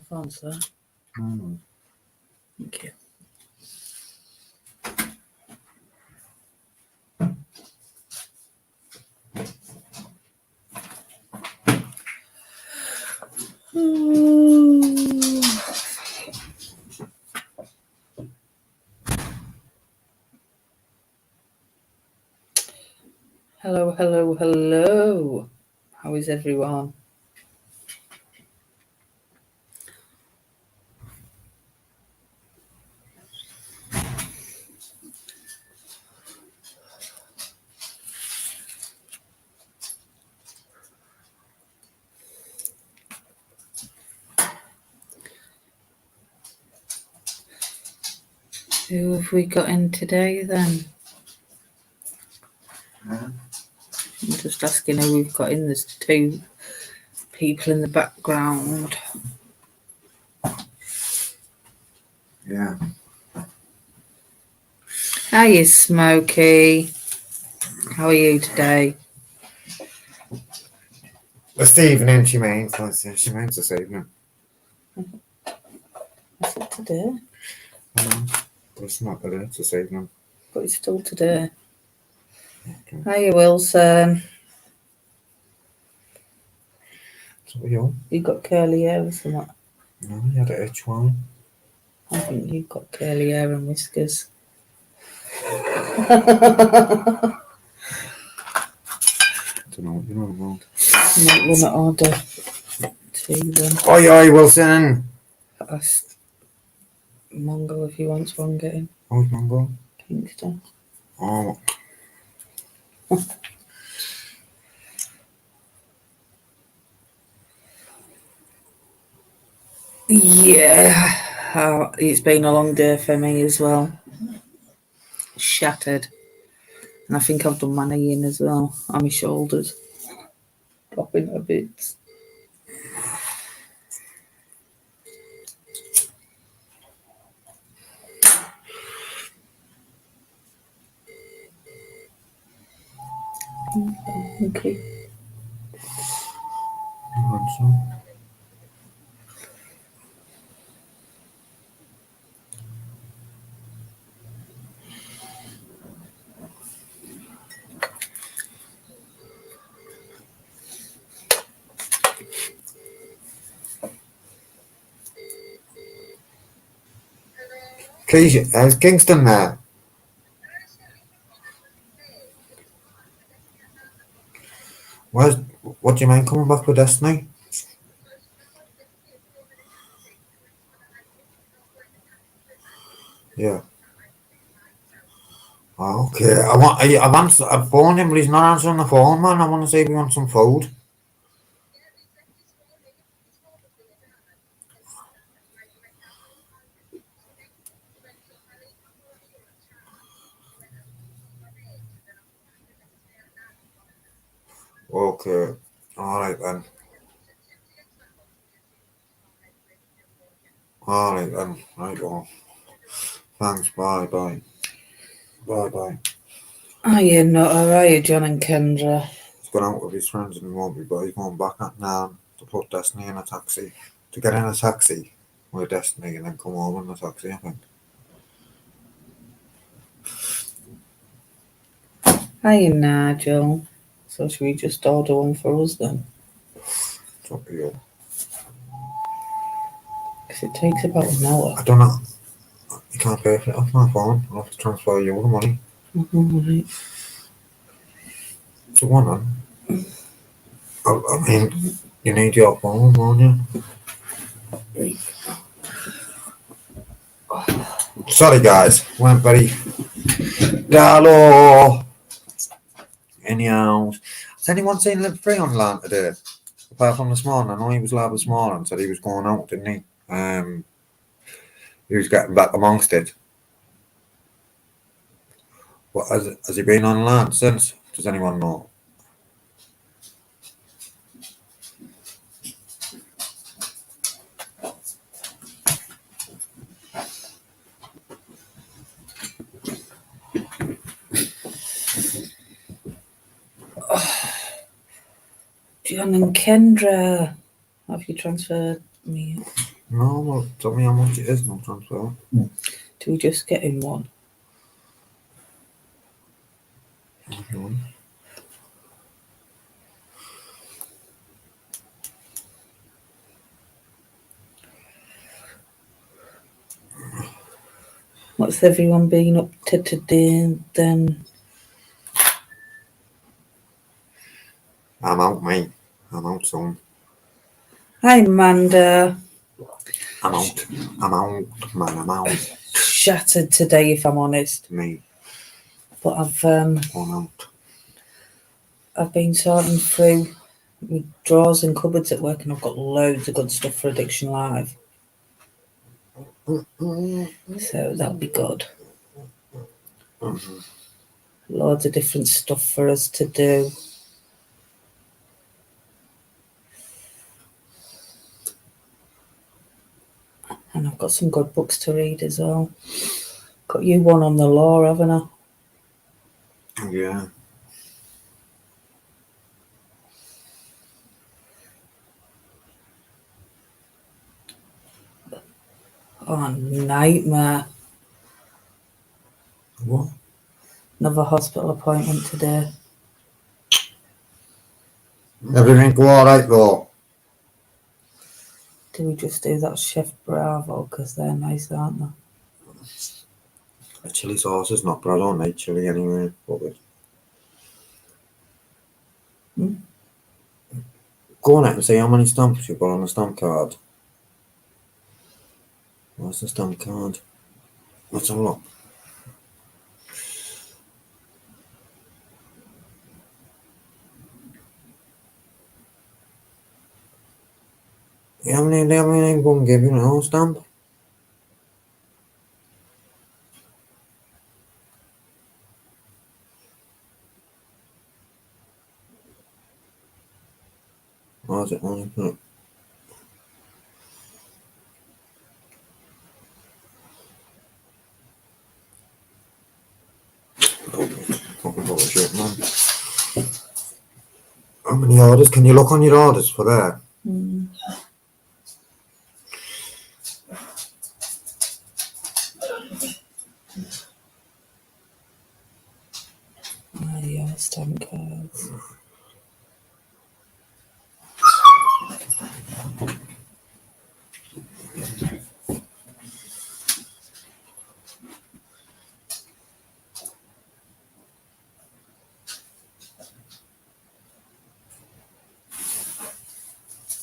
phone, sir. Mm. Thank you. Hello, hello, hello. How is everyone? Who have we got in today then? I'm just asking who we've got in. There's two people in the background. Yeah. Hiya, Smokey. How are you today? This evening, she means. She means this evening. Is it today? But it's not today, it's this evening. But it's still today. Okay. Hiya, Wilson. So you? You got curly hair or something? No, you had an itch one. I think you've got curly hair and whiskers. I don't know what you're on about. You might want to order tea then. Oi, Wilson! Ask Mongo if he wants one getting. Oh, Mongo. Kingston. Oh. Yeah, it's been a long day for me as well. Shattered. And I think I've done my knee in as well, on my shoulders. Popping a bit. Okay. Keisha, how's Kingston there? What do you mean coming back with Destiny? Yeah. Oh, okay. I've phoned him, but he's not answering the phone, man. I want to see if he wants some food. Okay. Alright then. Alright then. Right, well. Thanks. Bye. Bye. Bye. Bye. Oh, you're not alright, John and Kendra. He's gone out with his friends and he won't be, but he's going back at now to put Destiny in a taxi. To get in a taxi with Destiny and then come over in the taxi, I think. Hiya, Nigel. So should we just order one for us then? It's up to you. Because it takes about an hour. I don't know. You can't pay for it off my phone. I'll have to transfer you the money. Right. So one then. I mean, you need your phone, won't you? Sorry guys, weren't very Hello. Anyhow, has anyone seen Live Free online today? Apart from this morning, I know he was live this morning, said he was going out, didn't he? He was getting back amongst it. What has he been online since? Does anyone know? John and Kendra, have you transferred me? No, well, tell me how much it is, no transfer. Do we just get him one? Mhm. What's everyone been up to today then? I'm out, mate. I'm out soon. Hi, Amanda. I'm out. I'm out, man. I'm out. Shattered today, if I'm honest. Me, But I've I'm out. been sorting through my drawers and cupboards at work, and I've got loads of good stuff for Addiction Live. So that'll be good. Mhm. Loads of different stuff for us to do. And I've got some good books to read as well. Got you one on the law, haven't I? Yeah. Oh, nightmare. What? Another hospital appointment today. Everything go alright, though? Do we just do that Chef Bravo? Because they're nice, aren't they? The chili sauce is not, but I don't like chili anyway. Hmm? Go on it and see how many stamps you've got on the stamp card. What's the stamp card? Let's have a look. How many go and give you no stamp? Or is it only for fucking bullshit, man. How many orders? Can you look on your orders for there? Mm. Ah, yeah, stamp cards.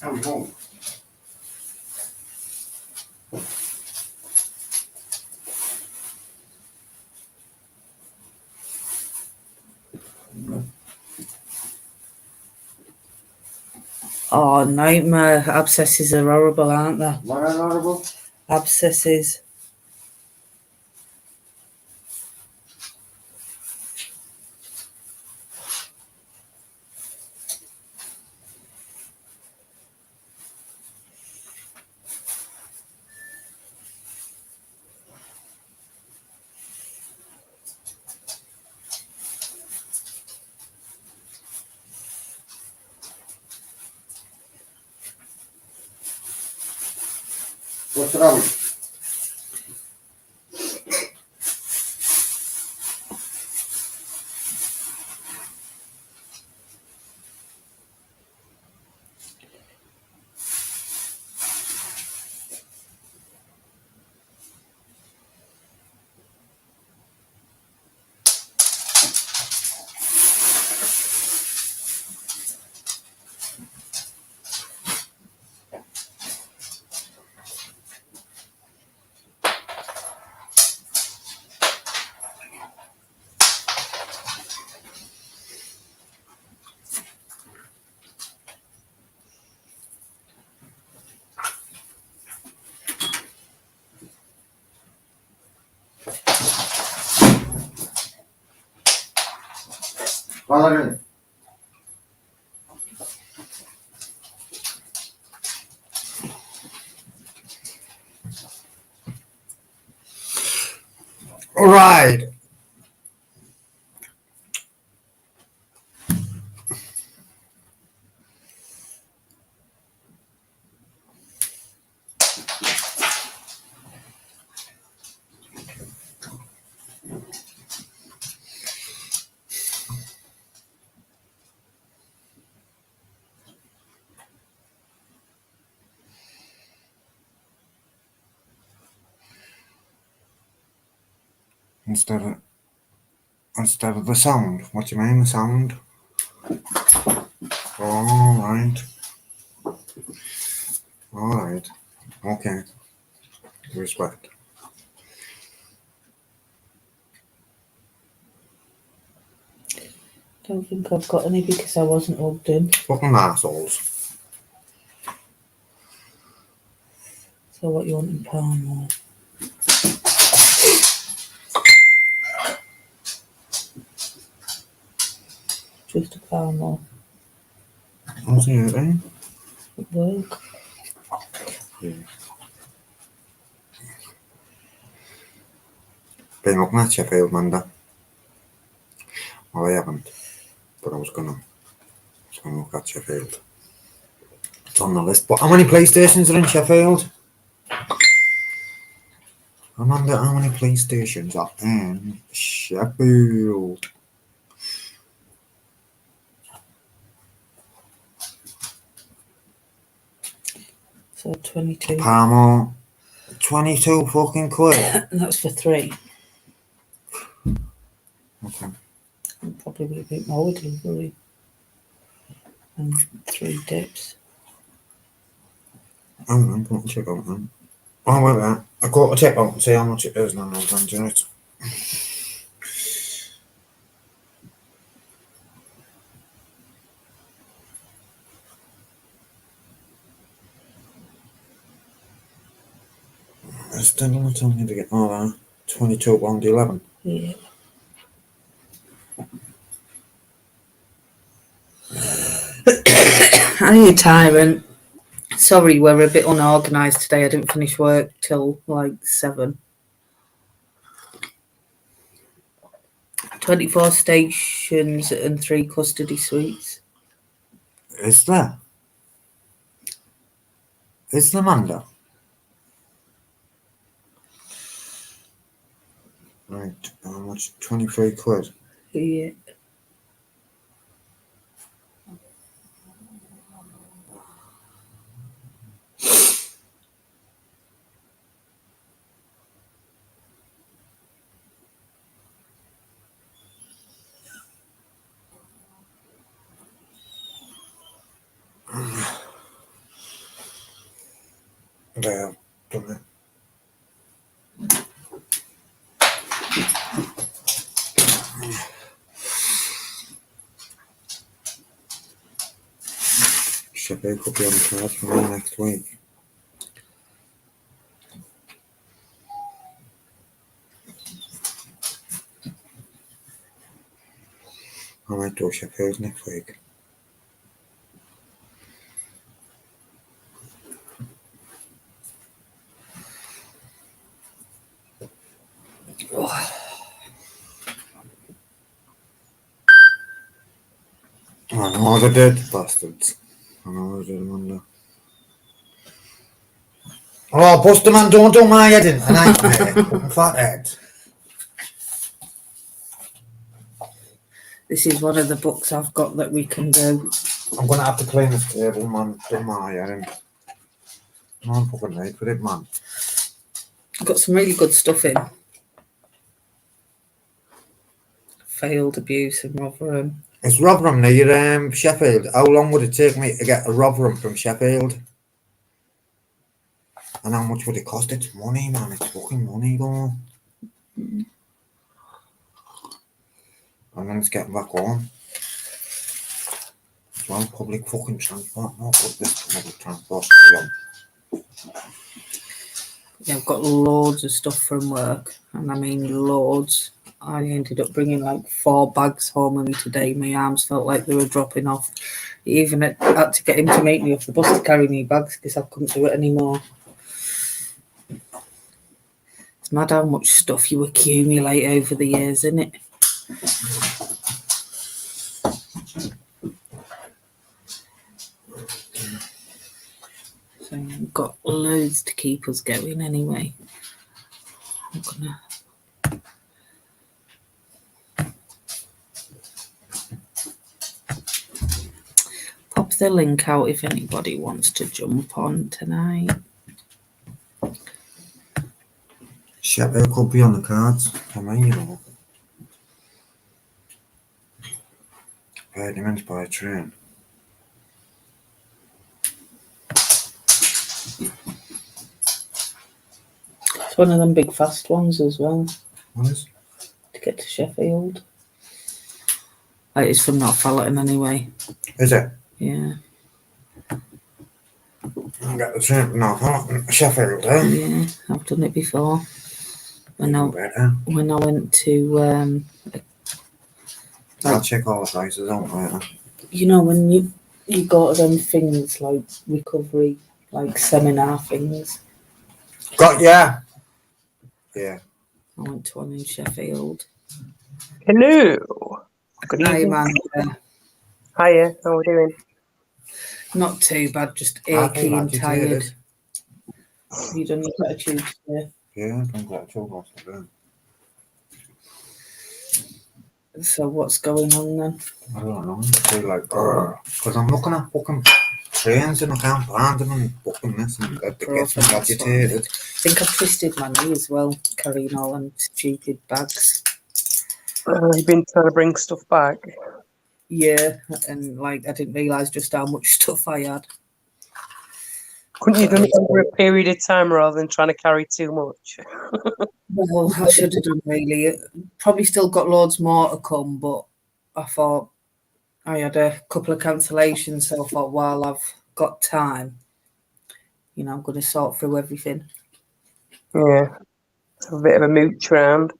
How we home? Oh, nightmare. Abscesses are horrible, aren't they? What are horrible? Abscesses. What's wrong? Valerie. All right. instead of the sound. What do you mean, the sound? All right. All right. Okay. Respect. Don't think I've got any because I wasn't logged in. Fucking assholes. So what you want in Palmer? Just a Palmer What's the other? at work. Yeah. Been looking at Sheffield Monday. Well, I haven't, but I was gonna look at Sheffield. It's on the list. But how many PlayStations are in Sheffield? Amanda, how many PlayStations are in Sheffield? So 22. Palmer, 22 fucking quid. And that's for 3. Okay. Probably be a bit more with delivery. And 3 dips. Hang on, put the check out then. Oh, wait a minute. I got to check out and see how much it is, and then I'll send you it. It's still not telling me to get all that. £22.11. Yeah. Are you tyrant? Sorry, we're a bit unorganised today. I didn't finish work till like 7. 24 stations and 3 custody suites. Is there? Is there, Amanda? Right, how much? 23 quid. Yeah. There, done it. Sheffield could be on the card for me next week. I might do Sheffield next week. I know they did, bastards. I know they did, Amanda. Oh, Buster man, don't do my head in a nightmare. Fucking fat head. This is one of the books I've got that we can do. I'm gonna have to clean this table, man. Do my head in. No, I'm fucking late for it, man. I've got some really good stuff in. Failed abuse in Rotherham. It's Rotherham near Sheffield. How long would it take me to get a Rotherham from Sheffield? And how much would it cost? It's money, man. It's fucking money, though. And then it's getting back home. Well, public fucking transport. Not good, this public transport. Yeah, I've got loads of stuff from work, and I mean loads. I ended up bringing like 4 bags home with me today. My arms felt like they were dropping off. Even had to get him to make me off the bus to carry me bags because I couldn't do it anymore. It's mad how much stuff you accumulate over the years, isn't it? So I've got loads to keep us going anyway. I'm gonna pop the link out if anybody wants to jump on tonight. Sheffield could be on the cards for me, you know. 30 minutes by train. It's one of them big fast ones as well What is? to get to Sheffield. Like, it's from Northallerton anyway. Is it? Yeah. I got the train from Northallerton, Sheffield, eh? Yeah, I've done it before. When I went to I'll check all the prices out later. you know, when you go to them things like recovery, like seminar things. Got yeah. Yeah. I went to one in Sheffield. Hello. Good Hi, evening. Amanda. Hiya, how are we doing? Not too bad, just I achy feel and tired. agitated. You done your gratitude today? Yeah, I've done gratitude last night. So what's going on then? I don't know. I feel like, because I'm looking at fucking trains and I can't find them and booking this and that gets me agitated. I think I've twisted my knee as well, carrying all them stupid bags. You've been trying to bring stuff back. Yeah, and like I didn't realise just how much stuff I had. Couldn't you done it over a period of time rather than trying to carry too much? Well, I should have done really. Probably still got loads more to come, but I thought I had a couple of cancellations, so I thought while I've got time, you know, I'm going to sort through everything. Yeah, a bit of a mooch round.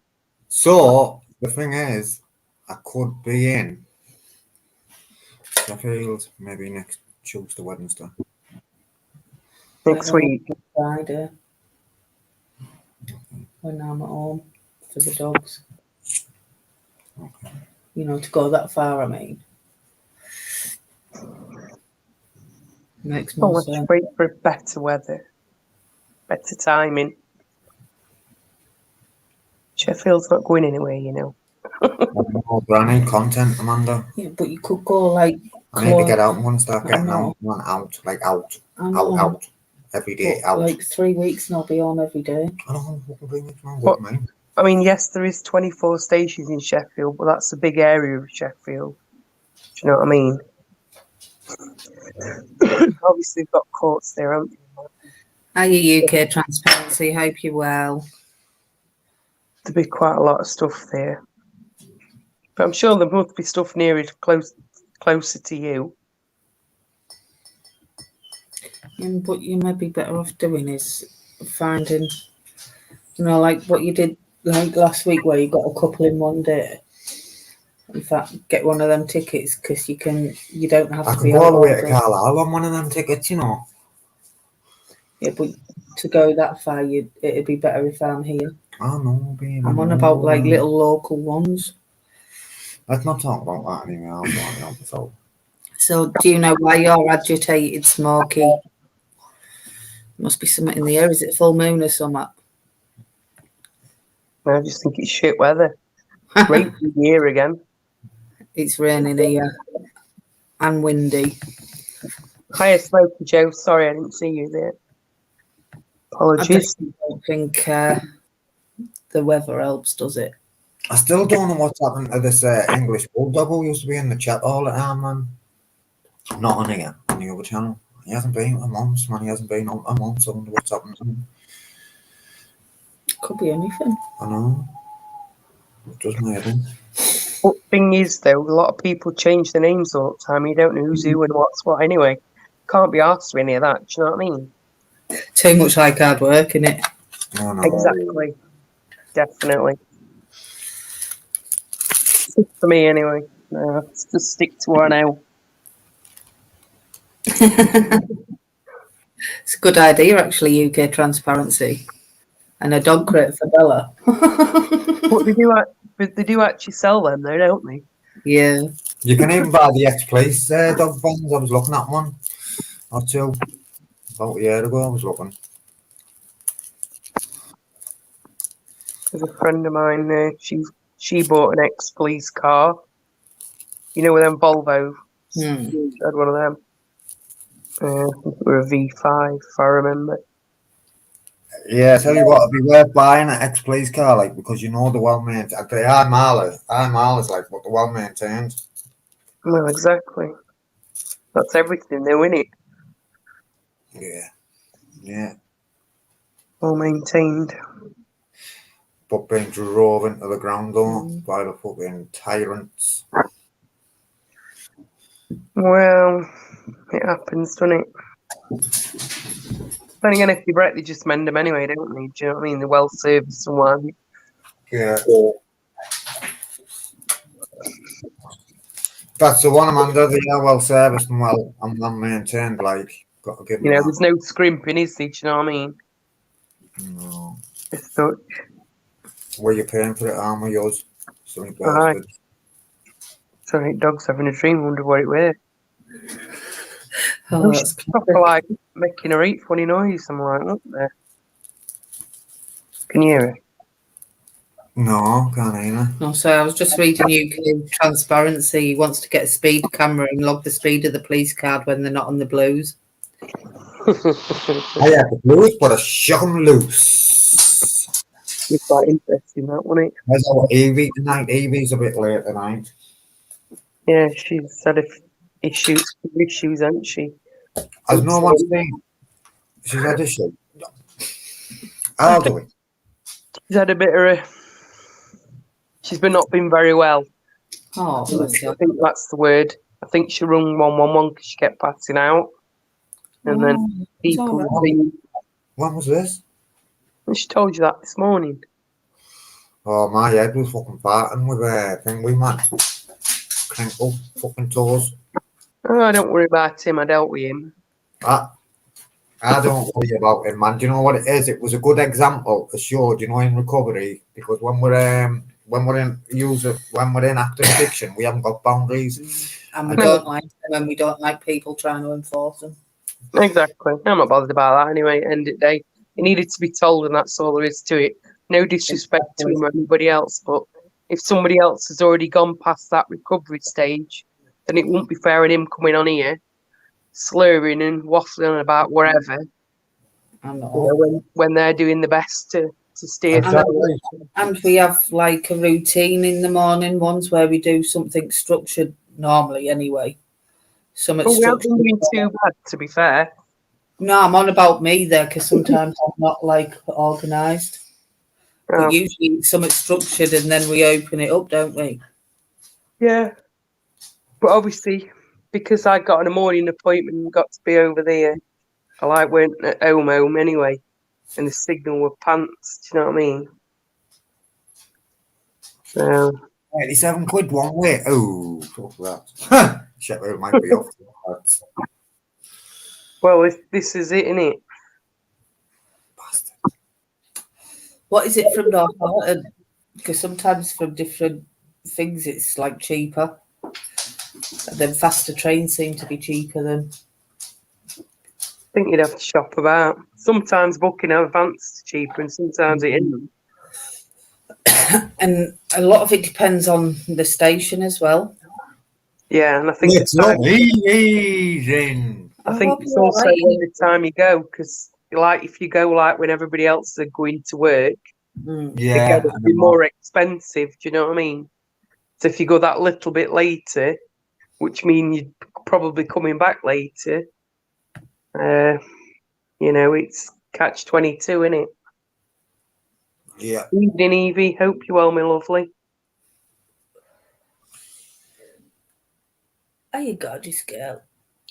So, the thing is, I could be in Sheffield maybe next Tuesday, Wednesday. Next week. Friday. When I'm at home for the dogs. Okay. You know, to go that far, I mean. Makes more Let's sense. wait for better weather. Better timing. Sheffield's not going anywhere, you know. More brand new content, Amanda. Yeah, but you could go like. I need to get out and start getting I know. out, like out, I know. out, every day, But out. like 3 weeks and I'll be on every day. I don't know fucking 3 weeks, man. What? What, mate? I mean, yes, there is 24 stations in Sheffield, but that's a big area of Sheffield. Do you know what I mean? Obviously, they've got courts there, haven't they? Hiya, UK Transparency. Hope you're well. There'd be quite a lot of stuff there. But I'm sure there must be stuff near it, closer to you. And what you might be better off doing is finding, you know, like what you did like last week where you got a couple in one day. In fact, get one of them tickets because you don't have I to can be go all the way to over. Carlisle on one of them tickets, you know. Yeah, but to go that far, it'd be better if I'm here. I know, baby. I'm on about like little local ones. Let's not talk about that anyway. I'll go on the episode. So, do you know why you're agitated, Smokey? Must be something in the air. Is it full moon or something? I just think it's shit weather. Great year again. It's raining here and windy. Hiya, Smokey Joe. Sorry, I didn't see you there. Apologies. I don't think the weather helps, does it? I still don't know what's happened to this English bulldog who used to be in the chat all the time, man. Not on here, on the other channel. He hasn't been a month, man. He hasn't been on a month. I wonder what's happened to him. Could be anything. I know. It does my head in. But thing is, though, a lot of people change their names all the time. You don't know who's who and what's what anyway. Can't be asked for any of that. Do you know what I mean? Too much like hard work, innit? I know. Exactly. Definitely. For me, anyway. Let's just stick to our now. It's a good idea, actually, UK Transparency. And a dog crate for Bella. But they do actually sell them, though, don't they? Yeah. You can even buy the X-Place dog bands. I was looking at one or two about a year ago. I was looking. There's a friend of mine, she bought an ex-police car. You know, with them Volvo. Hmm. Had one of them. They were a V5, if I remember. Yeah, tell you what, it'd be worth buying an ex-police car, like, because you know the well-maintained. They are mileage. Are mileage, like, but the well-maintained. Well, exactly. That's everything, though, isn't it? Yeah, yeah. Well maintained. But being drove into the ground, though, by the fucking tyrants. Well, it happens, doesn't it? Then again, if you break, they just mend them anyway, don't they? Do you know what I mean? They're well serviced and what have you. Yeah. That's the one, Amanda. They are well serviced and well maintained. Like, got to give them You know, that. there's no scrimping, is there? Do you know what I mean? No. As such. Were you paying for it, arm of yours? Something Aye. bastard. Sorry, dog's having a dream. Wonder what it was. Oh, She's that's proper like making her eat funny noise. I'm like, what the? Can you hear it? No, can't either. no, so I was just reading UK transparency. He wants to get a speed camera and log the speed of the police card when they're not on the blues. I have the blues, but I shook them loose. It's quite interesting, that, wasn't it? How's our Evie tonight? Evie's a bit late tonight. Yeah, she's had issues, hasn't she? Has no one seen? She's had a shoot. I'll do it. She's had a bit of a. She's been not been very well. Oh, bless I her. think that's the word. I think she rung 111 because she kept passing out. And then Oh, it's all people right. think, When was this? and she told you that this morning. Oh, my head was fucking farting with a thing we man. Crinkle fucking toes. Oh, don't worry about him. I dealt with him. I don't worry about it, man. Do you know what it is? It was a good example to show, do you know, in recovery, because when we're in active addiction, we haven't got boundaries. And we don't like them, and we don't like people trying to enforce them. Exactly. I'm not bothered about that anyway. End of the day, he needed to be told, and that's all there is to it. No disrespect to him or anybody else, but if somebody else has already gone past that recovery stage, then it wouldn't be fair in him coming on here, slurring and waffling on about wherever, I know. when they're doing the best to steer through. Exactly. And we have like a routine in the morning ones where we do something structured normally anyway. Something But we haven't structured. been doing too bad, to be fair. No, I'm on about me there because sometimes I'm not like organised. But usually it's something structured and then we open it up, don't we? Yeah. But obviously, because I got a morning appointment and got to be over there, I like went at home anyway. And the signal were pants, do you know what I mean? So, 87 quid one way. Oh, fuck that. Sheffield might be off. well, this is it, innit? Bastard. What is it from Northampton? Because sometimes from different things it's like cheaper. And then faster trains seem to be cheaper than. I think you'd have to shop about. Sometimes booking in advance is cheaper and sometimes it isn't. And a lot of it depends on the station as well. Yeah, and I think It's not easy. I think it's also when the time you go, because like if you go like when everybody else are going to work, Yeah, it'd be more expensive. Do you know what I mean? So if you go that little bit later, which means you're probably coming back later, it's catch-22, isn't it? yeah. Evening, Evie. Hope you're well, my lovely. Oh, you gorgeous girl.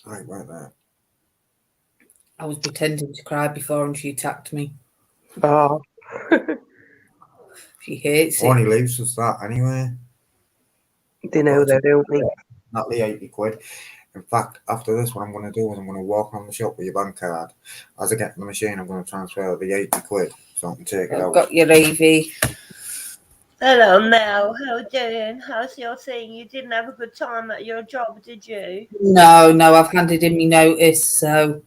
Right there. I was pretending to cry before and she attacked me. Oh, She hates it. Only leaves us that anyway. they know that, don't they? Not the 80 quid. In fact, after this, what I'm going to do is I'm going to walk around the shop with your bank card. As I get to the machine, I'm going to transfer the 80 quid so I can take it I've out. got your Evie. Hello, Mel. How you doing? How's your thing? You didn't have a good time at your job, did you? No, I've handed in my notice, so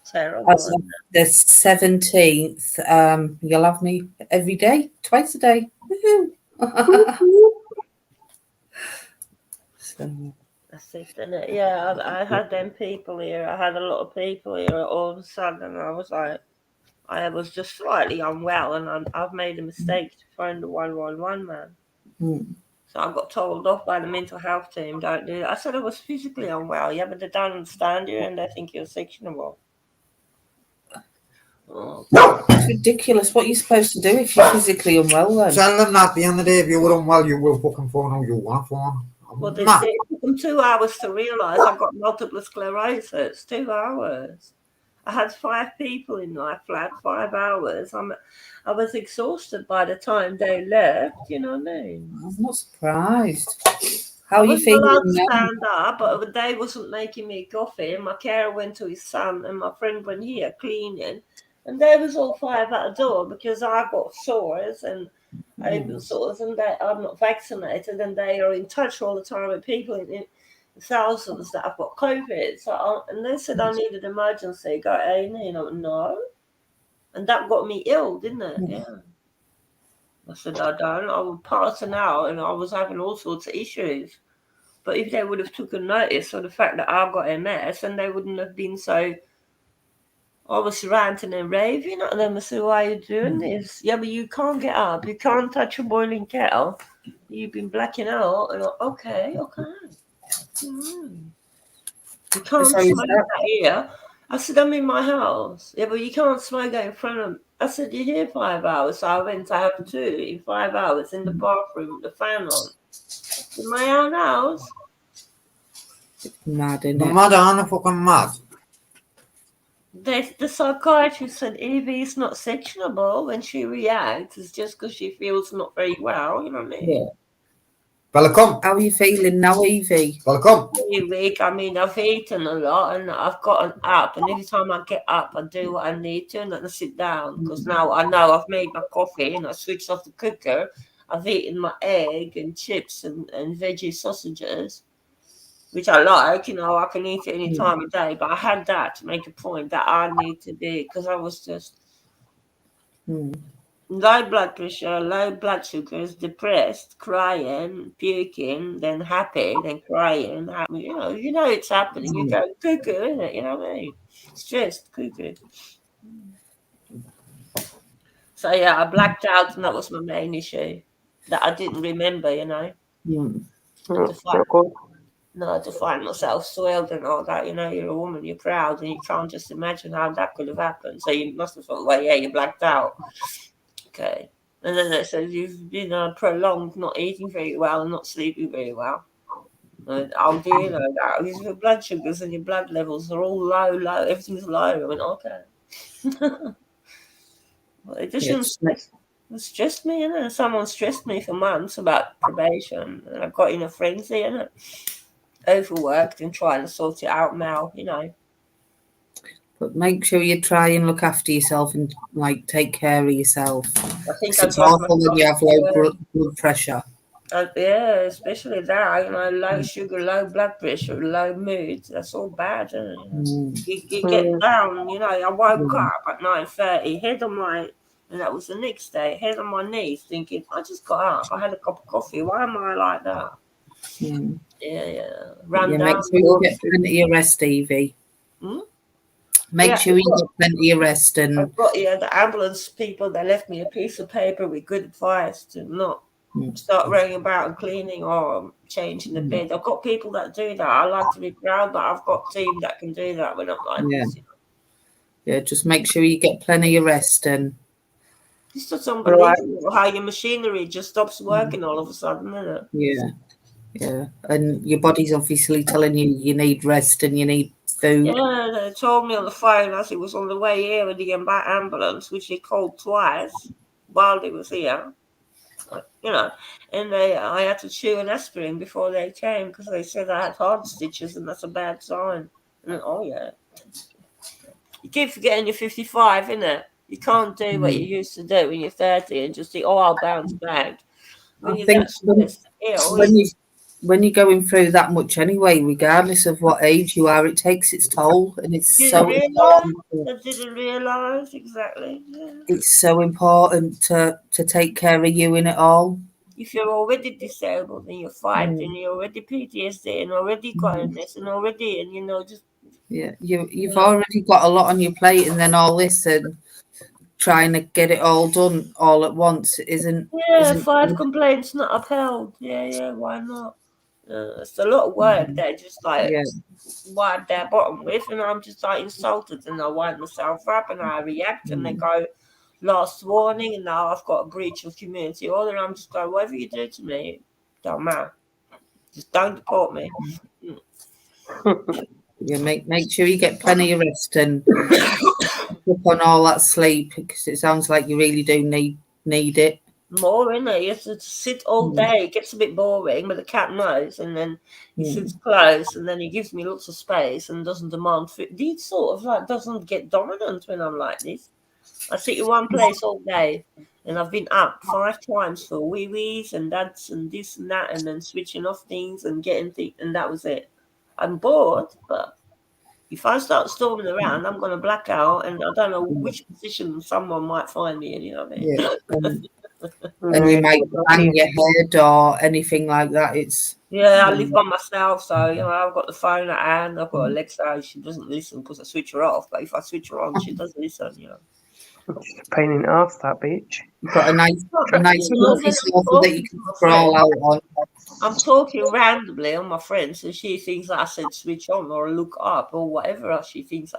Terrible. as of the 17th, you'll have me every day, twice a day. Woohoo. So, That's it, isn't it? Yeah, I had them people here. I had a lot of people here all of a sudden, and I was like, I was just slightly unwell, and I've made a mistake to phone the 111 man. Mm. So I got told off by the mental health team, don't do that. I said I was physically unwell. Yeah, but they don't understand you and they think you're sectionable. Oh, It's ridiculous. What are you supposed to do if you're physically unwell then? Tell them that at the end of the day, if you were unwell, you will fucking phone who you want to phone. well, Nah. it took them 2 hours to realise I've got multiple sclerosis. 2 hours. I had 5 people in my flat, 5 hours. I was exhausted by the time they left, you know what I mean? I'm not surprised. How I are you wasn't allowed feeling to now? stand up, but they wasn't making me coffee. And my carer went to his son, and my friend went here cleaning. And they was all 5 at the door because I got sores and open sores, and I'm not vaccinated, and they are in touch all the time with people in thousands that have got COVID. And they said I needed emergency, go A&E, and I went, no. And that got me ill, didn't it? Mm. Yeah. I said, I don't. I was passing out and I was having all sorts of issues. But if they would have taken notice of the fact that I've got MS, and they wouldn't have been so, I was ranting and raving at them. I said, why are you doing this? Yeah, but you can't get up. You can't touch a boiling kettle. You've been blacking out. And okay. You can't So is smoke that here. I said, I'm in my house. Yeah, but you can't smoke that in front of me. I said, you're here 5 hours. So I went to have 2 in 5 hours in the bathroom with the fan on. In my own house. Mad, The innit? mad are fucking mad. The psychiatrist said Evie's not sectionable when she reacts. It's just because she feels not very well, you know what I mean? Yeah. Bella, come. How are you feeling now, Evie? Bella, come. Very weak. I mean, I've eaten a lot and I've got an app, and every time I get up, I do what I need to and then I sit down because now I know I've made my coffee and I switched off the cooker. I've eaten my egg and chips and veggie sausages, which I like, you know, I can eat it any time of day, but I had that to make a point that I need to be, because I was just low blood pressure, low blood sugars, depressed, crying, puking, then happy, then crying. You know it's happening. You go cuckoo, isn't it? You know what I mean? Stressed, cuckoo. So yeah, I blacked out, and that was my main issue that I didn't remember, you know. To find myself soiled and all that, you know, you're a woman, you're proud, and you can't just imagine how that could have happened. So you must have thought, well, yeah, you blacked out. Okay. And then they said you've been prolonged not eating very well and not sleeping very well. And how do you know that? Because your blood sugars and your blood levels are all low, everything's low. I went, okay. Well, it just stressed me, you know. Someone stressed me for months about probation, and I got in a frenzy, you know. Overworked and trying to sort it out now, you know. But make sure you try and look after yourself and like take care of yourself. I think it's awful when you have low blood pressure. Yeah, especially that, you know, low sugar, low blood pressure, low mood. That's all bad, isn't it? You get down, you know. I woke up at 9:30, head on my, and that was the next day, head on my knees, thinking, I just got up, I had a cup of coffee. Why am I like that? Run down. Make sure you get plenty of rest, Evie. Make sure you get plenty of rest. And I've got the ambulance people, they left me a piece of paper with good advice to not start running about and cleaning or changing the bed. I've got people that do that. I like to be proud, but I've got a team that can do that when I'm like this. You know? Yeah, just make sure you get plenty of rest. And it's just unbelievable how your machinery just stops working all of a sudden, isn't it? Yeah, and your body's obviously telling you need rest and you need food. Yeah, they told me on the phone as it was on the way here with the ambulance, which they called twice while they was here, you know, and I had to chew an aspirin before they came because they said I had hard stitches and that's a bad sign. And you keep forgetting you're 55, innit? You can't do what you used to do when you're 30 and just think, I'll bounce back. I think when you're going through that much anyway, regardless of what age you are, it takes its toll, and it's so important. I didn't realise exactly. Yeah. It's so important to take care of you in it all. If you're already disabled and you're fighting, and you're already PTSD and already got this and already, and you know, just you've already got a lot on your plate, and then all this, and trying to get it all done all at once isn't. Yeah, isn't 5 complaints not upheld. Yeah, why not? It's a lot of work. They're just like Yeah. wipe their bottom with, and I'm just like insulted, and I wind myself up, and I react, and they go, last warning, and now I've got a breach of community order, and I'm just going, whatever you do to me, don't matter. Just don't deport me. Yeah, make sure you get plenty of rest and up on all that sleep, because it sounds like you really do need it. More in there. You have to sit all day. It gets a bit boring, but the cat knows, and then he sits close, and then he gives me lots of space and doesn't demand food. He sort of like doesn't get dominant when I'm like this. I sit in one place all day, and I've been up 5 times for wee-wees and dads and this and that, and then switching off things and getting things, and that was it. I'm bored, but if I start storming around, I'm going to black out, and I don't know which position someone might find me in, you know what I mean? Yeah. And you might bang your head or anything like that. It's I live by myself, so I've got the phone at hand. I've got Alexa. She doesn't listen because I switch her off, but if I switch her on, she does listen. Just a pain in the arse, that bitch. you've got a nice comfy sofa that you can crawl out on. I'm talking randomly on my friends, and she thinks that I said switch on or look up or whatever else she thinks.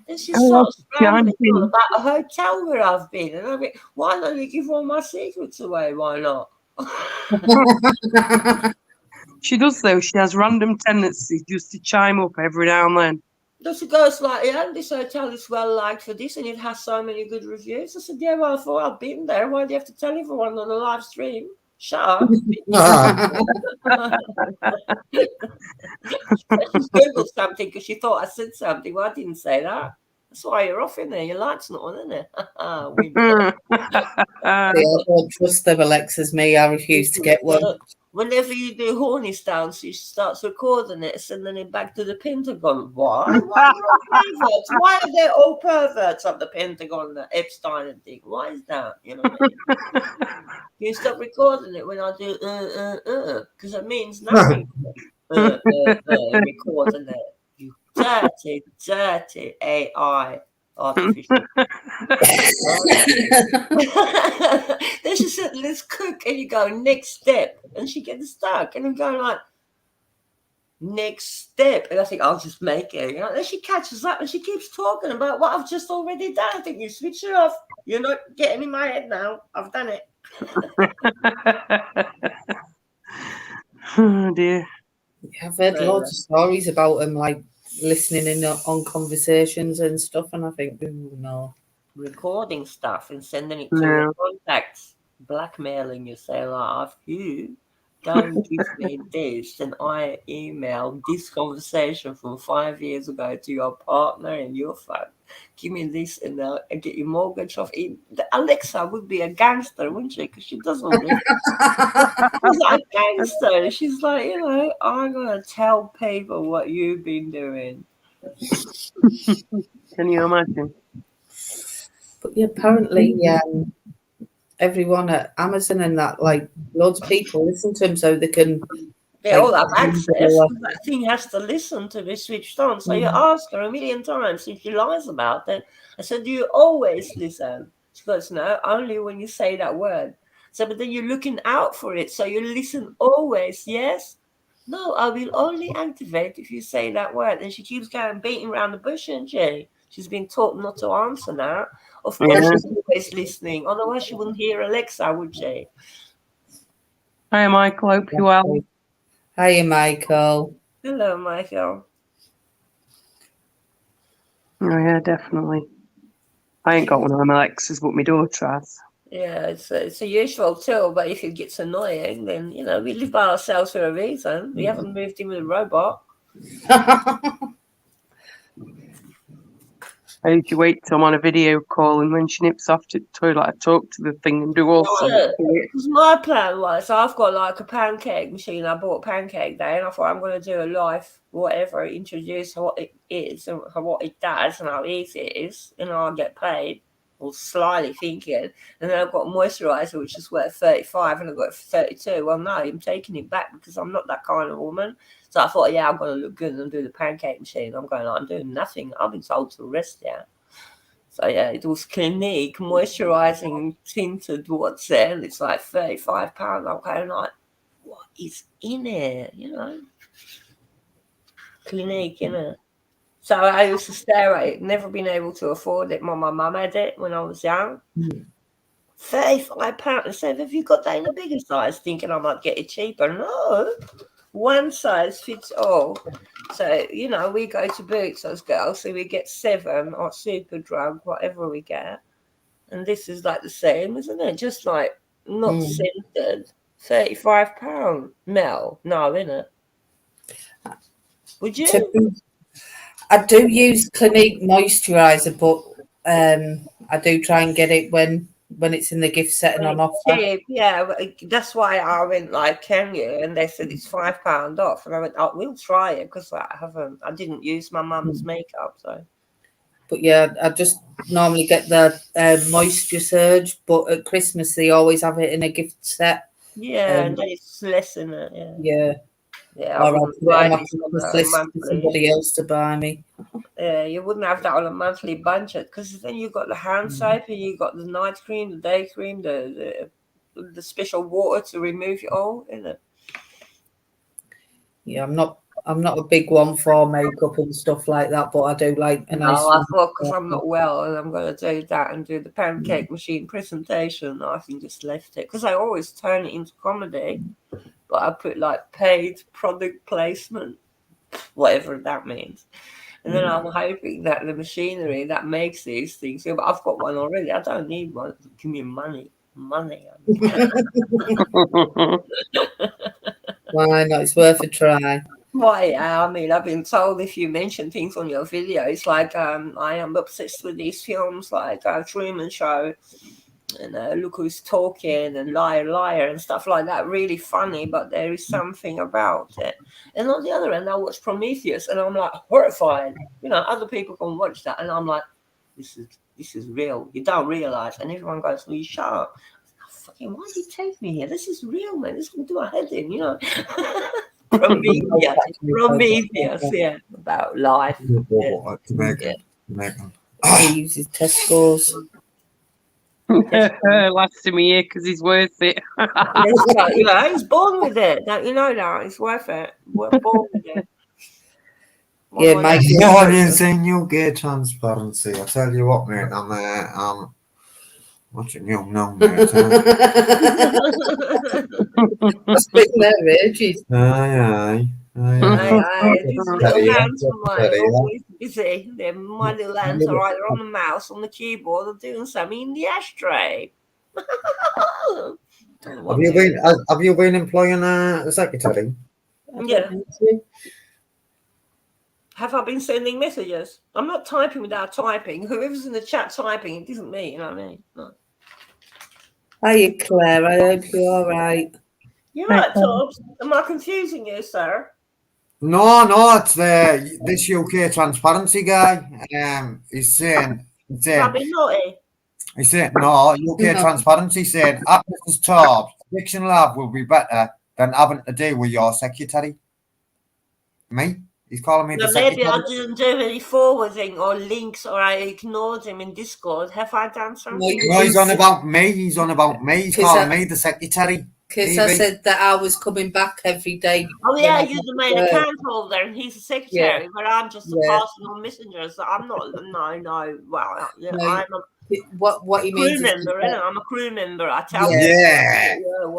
And she starts rambling on about a hotel where I've been, and I mean, why don't you give all my secrets away? Why not? She does, though. She has random tendencies just to chime up every now and then. Does it goes like, this hotel is well liked for this, and it has so many good reviews. I said, yeah, well, I thought I've been there. Why do you have to tell everyone on the live stream? Shut up. She Googled something because she thought I said something. Well, I didn't say that. That's why you're off in there. Your light's not on, isn't it? I don't trust them, Alexa's me. I refuse to get one. Whenever you do horny stance, she starts recording it, sending it back to the Pentagon. Why? Why are they all perverts at the Pentagon, the Epstein and thing? Why is that? You know what I mean? You stop recording it when I do because it means nothing. Recording it. You dirty AI artificial. Then she said, let's cook, and you go, next step, and she gets stuck, and I'm going like, next step, and I think I'll just make it, then she catches up and she keeps talking about what I've just already done. I think you switch it off. You're not getting in my head now. I've done it. Oh dear. I've heard lots of stories about them, like listening in on conversations and stuff, and I think, no. Recording stuff and sending it to your contacts, blackmailing you, say like, if you don't give me this, then I emailed this conversation from 5 years ago to your partner and your phone. Give me this, and I'll get your mortgage off. Alexa would be a gangster, wouldn't she? Because she doesn't really. She's like a gangster. She's like, I'm gonna tell people what you've been doing. Can you imagine? But yeah, apparently, everyone at Amazon and that, like, loads of people listen to them so they can. They all have access. That thing has to listen to be switched on. So you ask her a million times if she lies about it. I said, do you always listen? She goes, no, only when you say that word. So, but then you're looking out for it. So you listen always, yes? No, I will only activate if you say that word. And she keeps going beating around the bush, isn't she? She's been taught not to answer that. Of course, she's always listening. Otherwise, she wouldn't hear Alexa, would she? Hi, Michael. Hope you're well. Hiya, Michael. Hello, Michael. Oh, yeah, definitely. I ain't got one of them Alexas, but my daughter has. Yeah, it's a usual tool, but if it gets annoying, then, we live by ourselves for a reason. We haven't moved in with a robot. I usually wait till I'm on a video call, and when she nips off to the toilet, I talk to the thing and do all sorts. Because my plan was, I've got like a pancake machine. I bought Pancake Day, and I thought I'm going to do a live whatever, introduce what it is and what it does and how easy it is, and I'll get paid. Or slyly thinking, and then I've got moisturizer, which is worth 35, and I've got 32. Well, no, I'm taking it back because I'm not that kind of woman. So I thought, I'm going to look good and do the pancake machine. I'm going, I'm doing nothing. I've been told to rest. So yeah, it was Clinique moisturising tinted what's there, and it's like £35. I'm kind of like, what is in it? You know, Clinique, you know. So I used to stare at it, never been able to afford it. My mum had it when I was young. £35. I said, have you got that in a bigger size? Thinking I might get it cheaper. No, one size fits all. So, you know, we go to Boots as girls, so we get 7 or Superdrug, whatever we get. And this is like the same, isn't it? Just like not scented. £35. Mel, no, innit? Would you? I do use Clinique moisturiser, but I do try and get it when it's in the gift setting on offer. Cheap, yeah, that's why I went like, can you? And they said it's £5 off, and I went, oh, we'll try it because I didn't use my mum's makeup, so. But yeah, I just normally get the Moisture Surge, but at Christmas they always have it in a gift set. Yeah, and then it's less in it. Yeah. Yeah, Or I'll put it on my Christmas list for somebody else to buy me. Yeah, you wouldn't have that on a monthly budget because then you've got the hand soap and you've got the night cream, the day cream, the special water to remove it all, isn't it? Yeah, I'm not a big one for makeup and stuff like that, but I do like a nice. No, I thought because I'm not well and I'm going to do that and do the pancake machine presentation, I think just left it because I always turn it into comedy, but I put like paid product placement, whatever that means. And then I'm hoping that the machinery that makes these things, but I've got one already. I don't need one. Give me money. Money. Why not? It's worth a try. Why? Yeah, I mean, I've been told if you mention things on your videos, like I am obsessed with these films, like Truman Show, and Look Who's Talking, and Liar Liar, and stuff like that. Really funny, but there is something about it. And on the other end, I watch Prometheus, and I'm like horrified. You know, other people can watch that, and I'm like, this is real. You don't realize, and everyone goes, "Well, you shut up." Fucking, why did you take me here? This is real, man. This will do my head in, you know. Prometheus, yeah, about life. He uses Tesco's. Last to me here because he's worth it. You know, he's born with it. Don't you know that? It's worth it. We're born with it. Yeah, Mike. No one is saying you'll get transparency. I tell you what, mate. I'm watching you now, mate. That's been their ages. Aye. These little hands of mine are always busy. My little hands are either on the mouse, on the keyboard, or doing something in the ashtray. Have you been employing a secretary? Yeah. Have I been sending messages? I'm not typing without typing. Whoever's in the chat typing, it isn't me, you know what I mean? No. Hiya, Claire. I hope you're all right. You're right, Tobbs. Am I confusing you, sir? No, it's this UK transparency guy. He's saying I've been naughty. He's saying no, UK transparency saying at Mrs. Tobbs, Diction Lab will be better than having to deal with your secretary. Me? He's calling me the secretary. Maybe I didn't do any forwarding or links, or I ignored him in Discord. Have I done something? No, he's on about me. He's calling me the secretary. Because I said that I was coming back every day. Oh, yeah, you're the main account holder and he's the secretary, but I'm just a personal messenger, so I'm not, no. Well, yeah, No, I'm a what he means crew member, isn't it? I'm a crew member, I tell you.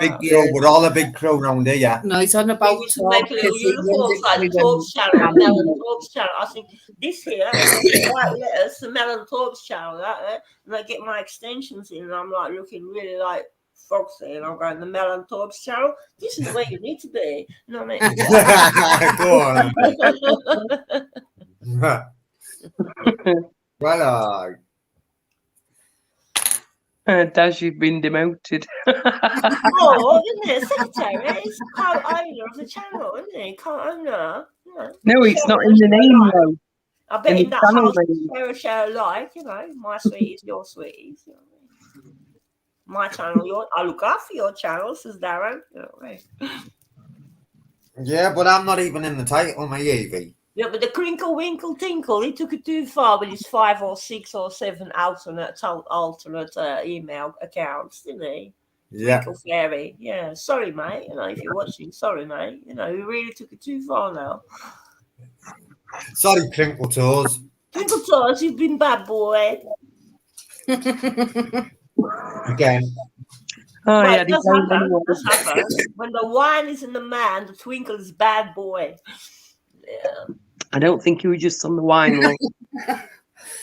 Big crew, we're all a big crew round here, yeah. No, he's on about talk. Uniforms like the Talks channel, Melon Talks channel. I think this here, white letters, the Melon Talks channel, and I get my extensions in, and I'm like looking really like Foxy, and I'm going the Melon Talks channel. This is where you need to be. You know what I mean? Go on. Right. Dash, you've been demoted. Oh, isn't it? Secretary, it's co-owner of the channel, isn't he? Co-owner. Yeah. No, it's not in the name, though. I bet in that house, share alike, you know, my sweeties, your sweeties. You know what I mean? My channel, I look after your channel, says Darren. You know what I mean? Yeah, but I'm not even in the title, my Evie. Yeah, but the crinkle, winkle, tinkle, he took it too far with his 5 or 6 or 7 alternate email accounts, didn't he? Yeah. Twinkle Fairy. Yeah, sorry, mate. You know, if you're watching, sorry, mate. You know, he really took it too far now. Sorry, Crinkle Toes. Twinkle Toes, you've been bad boy. Again. Oh, Right, yeah, that's happened. When the wine is in the man, the twinkle is bad boy. Yeah. I don't think he was just on the wine list.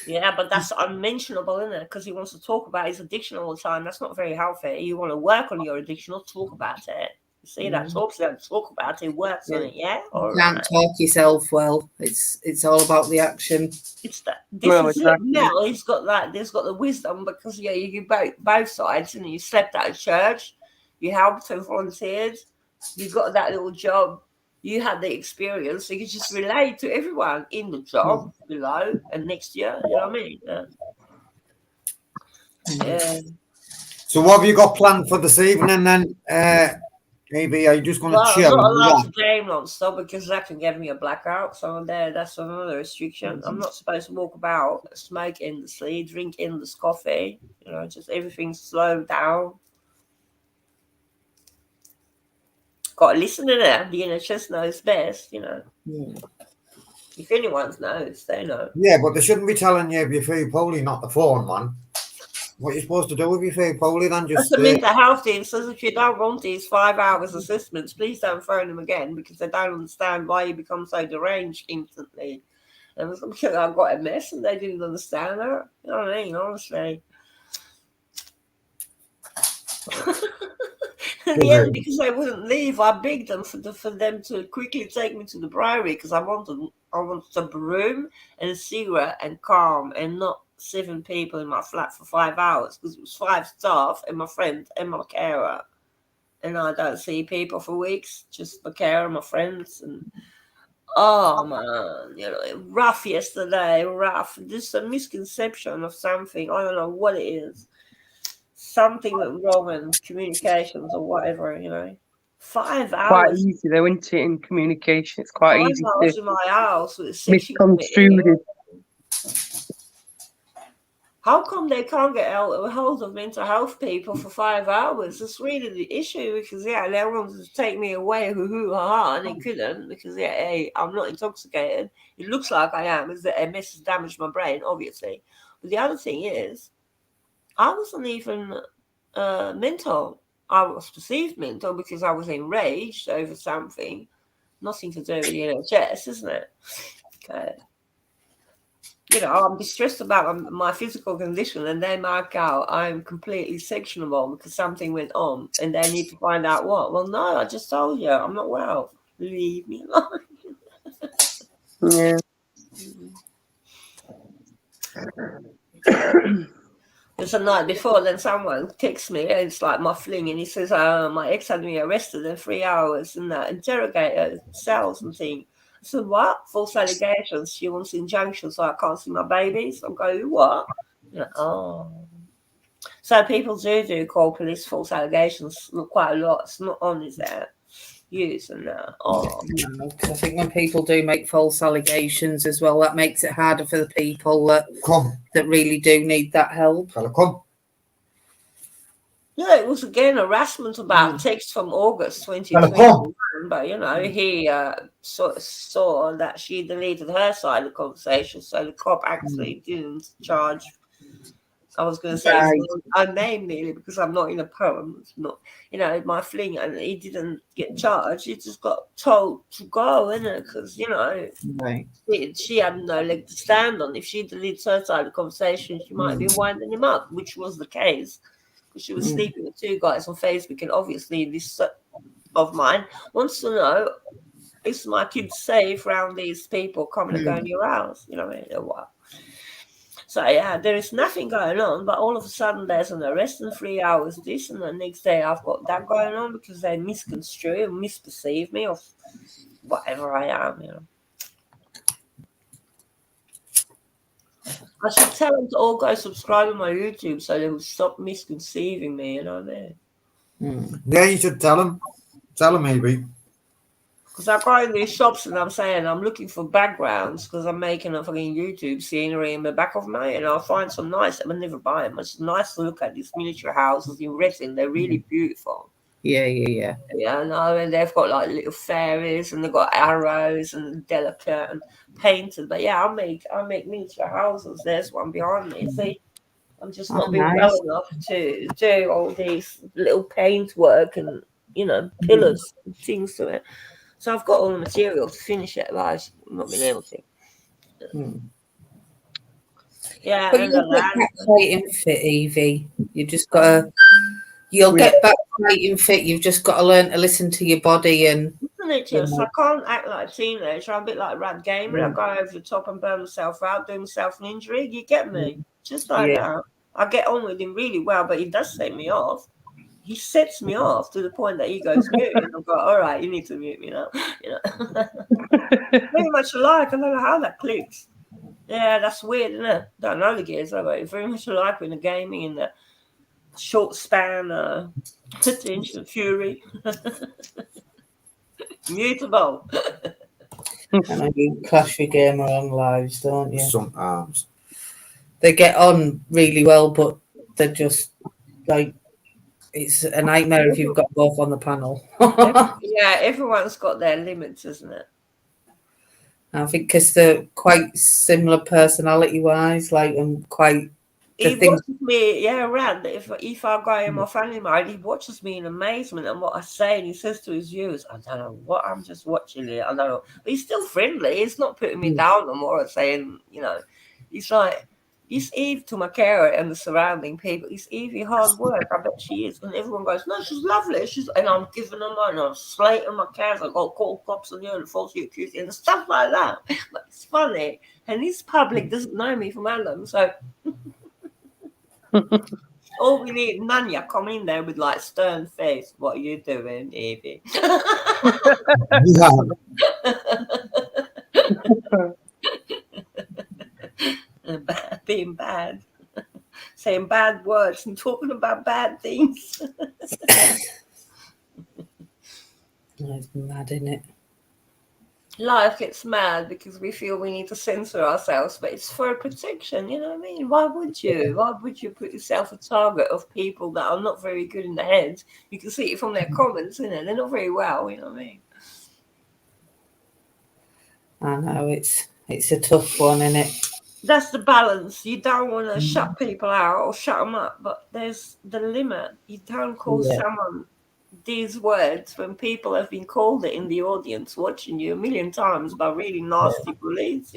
Yeah, but that's unmentionable, isn't it? Because he wants to talk about his addiction all the time. That's not very healthy. You want to work on your addiction, not talk about it. You see, that talks talk about it, works on it, yeah? You can't talk yourself well. It's all about the action. It's that. No, This is exactly. it. Now he's got that. There's got the wisdom because yeah, you both sides, and you slept at a church, you helped and volunteered, you got that little job, you had the experience, so you just relate to everyone in the job below and next year. You know what I mean? Yeah. So what have you got planned for this evening then? Maybe are you just going to Well, I'm chill? not and allowed relax? to game non-stop because that can give me a blackout. So that's another restriction. I'm not supposed to walk about, smoke endlessly, drink endless coffee. You know, just everything slow down. Got to listen to them. The NHS knows best. You know, if anyone knows, they know. Yeah, but they shouldn't be telling you if you feel poorly, not the phone, man. What are you supposed to do if you feel poorly then? That's Just the mental health thing. So if you don't want these 5 hours assessments, please don't phone them again because they don't understand why you become so deranged instantly. And because I got a mess and they didn't understand that. You know what I mean? Honestly. In the end, because they wouldn't leave, I begged them for them to quickly take me to the Priory because I wanted a broom and a cigarette and calm and not 7 people in my flat for 5 hours because it was 5 staff and my friend and my carer. And I don't see people for weeks, just my carer, my friends. And oh man, you know, rough yesterday, rough. Just a misconception of something. I don't know what it is. Something went wrong in communications or whatever, you know. 5 Quite hours. easy, though, isn't it, in communication? It's quite 5 easy hours to in my house with a section misconstrue committee. it. How come they can't get a hold of mental health people for 5 hours? That's really the issue because, yeah, they wanted to take me away, and they couldn't because, yeah, hey, I'm not intoxicated. It looks like I am because the MS has damaged my brain, obviously. But the other thing is, I wasn't even mental. I was perceived mental because I was enraged over something. Nothing to do with the NHS, isn't it? Okay. You know, I'm distressed about my physical condition and they mark out I'm completely sectionable because something went on and they need to find out what. Well, no, I just told you I'm not well. Leave me alone. Yeah. It's the night before, then someone texts me, and it's like my fling, and he says, my ex had me arrested in 3 hours in that interrogator cells and thing. I said, what? False allegations. She wants injunction so I can't see my babies. I'm going, what? Like, oh. So people do call police false allegations quite a lot. It's not only that. Use and No, 'cause I think when people do make false allegations as well, that makes it harder for the people that really do need that help. Come. Yeah, it was again harassment about text from August 2021, but you know he saw that she deleted her side of the conversation, so the cop actually didn't charge. I was going to say unnamed nearly because I'm not in a poem. It's not, you know, my fling, and he didn't get charged. He just got told to go, innit? Because you know, she had no leg to stand on. If she deleted her side of the conversation, she might be winding him up, which was the case. She was sleeping with 2 guys on Facebook, and obviously this of mine wants to know, is my kid safe around these people coming and going to your house? You know what I mean? Or what? So yeah, there is nothing going on, but all of a sudden there's an arrest in 3 hours this, and the next day I've got that going on because they misconstrue and misperceive me of whatever I am, you know. I should tell them to all go subscribe to my YouTube so they will stop misconceiving me, you know what I mean? Yeah, you should tell them. Tell them, maybe. Because I go in these shops and I'm saying I'm looking for backgrounds because I'm making a fucking YouTube scenery in the back of me, and I'll find some nice. I never buy them. It's nice to look at these miniature houses in Reading. They're really beautiful. Yeah, yeah, yeah. Yeah, I know, and they've got like little fairies, and they've got arrows and delicate and painted. But yeah, I make miniature houses. There's one behind me. See, I'm just not being nice. well enough to do all these little paint work and pillars and things to it. So I've got all the material to finish it, but I've not been able to. Yeah, But and you'll get back fighting fit, Evie. You just gotta. You'll get back fighting fit. You've just got to learn to listen to your body and. Isn't it just? I can't act like a teenager. I'm a bit like Rad Gamer. I go over the top and burn myself out, do myself an injury. You get me? Just like that. I get on with him really well, but he does set me off. He sets me off to the point that he goes mute, and I'm like, all right, you need to mute me now. Very much alike. I don't know how that clicks. Yeah, that's weird, isn't it? Don't know the gears, but it's very much alike in the gaming in the short span, attention, fury. Mutable. I know you clash your gamer on lives, don't you? Sometimes. They get on really well, but they're just like it's a nightmare if you've got both on the panel. Yeah, everyone's got their limits, isn't it? I think because they're quite similar personality-wise, like and quite. He watches me, Rand. If I go in my family mode, he watches me in amazement at what I say, and he says to his viewers, "I don't know what I'm just watching it. I don't know," but he's still friendly. He's not putting me down no more or saying, he's like, "It's Eve to my carer and the surrounding people. It's Evie hard work. I bet she is." And everyone goes, "No, she's lovely. And I'm giving them money. I'm slating my carers. I got call cops on you and falsely accused and stuff like that. But it's funny, and this public doesn't know me from Adam, so. All we need, Nanya, come in there with like stern face. What are you doing, Evie? Being bad, saying bad words and talking about bad things. It's mad, isn't it? Life gets mad because we feel we need to censor ourselves, but it's for protection, you know what I mean? Why would you? Why would you put yourself a target of people that are not very good in the head? You can see it from their comments, isn't it? They're not very well, you know what I mean? I know, it's a tough one, isn't it? That's the balance. You don't want to shut people out or shut them up, but there's the limit. You don't call someone these words when people have been called it in the audience watching you a million times by really nasty bullies.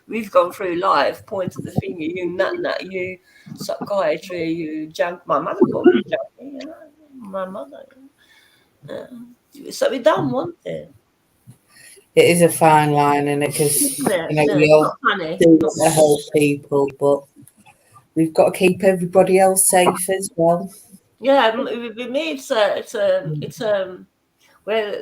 We've gone through life, pointed the finger, you nut, you psychiatry, you junk. My mother called me junkie, my mother. So we don't want it. It is a fine line, isn't it? Because we all do want to help people, but we've got to keep everybody else safe as well. Yeah, with me, it's where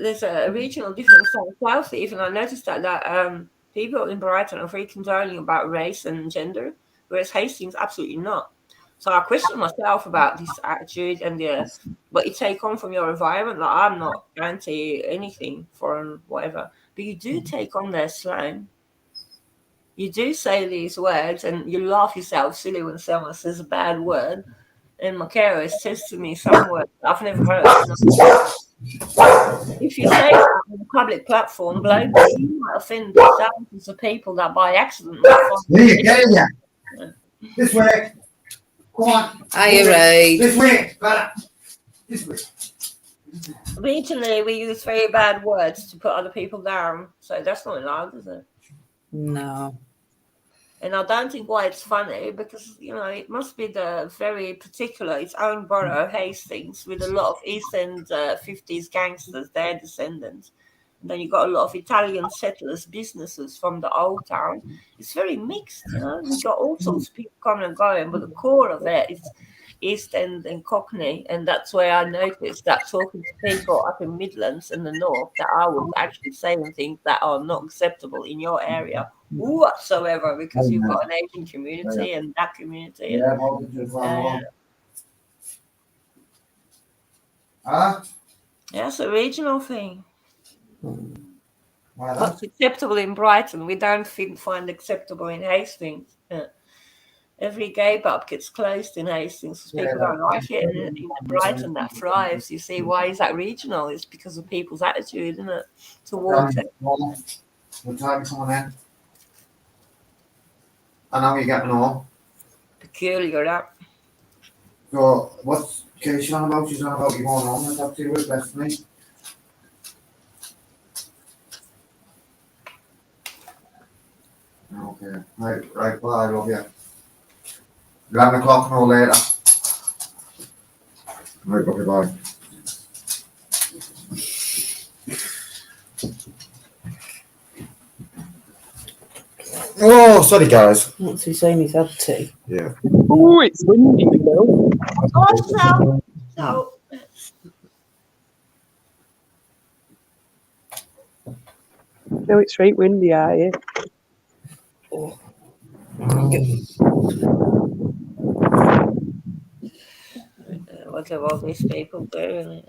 there's a regional difference from South. Even I noticed that people in Brighton are very condoning about race and gender, whereas Hastings absolutely not. So I question myself about this attitude and what you take on from your environment. Like I'm not anti anything foreign, whatever, but you do take on their slang. You do say these words, and you laugh yourself silly when someone says a bad word. And my carer says to me some words I've never heard. If you say that on a public platform globally, you might offend thousands of people that by accident. This way. Go on. Hiya, Ray. This way. This way. Regionally, we use very bad words to put other people down. So that's not allowed, is it? No. And I don't think why it's funny because, it must be the very particular, its own borough, Hastings, with a lot of East End 50s gangsters, their descendants. And then you've got a lot of Italian settlers, businesses from the old town. It's very mixed, We've got all sorts of people coming and going, but the core of it is East End and Cockney. And that's where I noticed that talking to people up in Midlands and the North, that I was actually saying things that are not acceptable in your area whatsoever, because you've got an Asian community and that community. Yeah, it's a regional thing. Why that? What's acceptable in Brighton, we don't find acceptable in Hastings. Yeah. Every gay pub gets closed in Hastings because people don't like it. And in Brighton, that thrives. You see, why is that regional? It's because of people's attitude, isn't it, towards it. What time coming in? I know you're getting on. Peculiar, that. So, what's Katie on about? She's on about you going on with that too with Destiny. Okay. Right, bye, I love you. 11 o'clock no later. Right, okay, bye. Oh, sorry guys. What's he saying? He's had tea. Yeah. Oh, it's windy, you know. Oh, so. No, it's right windy out here. What are all these people doing?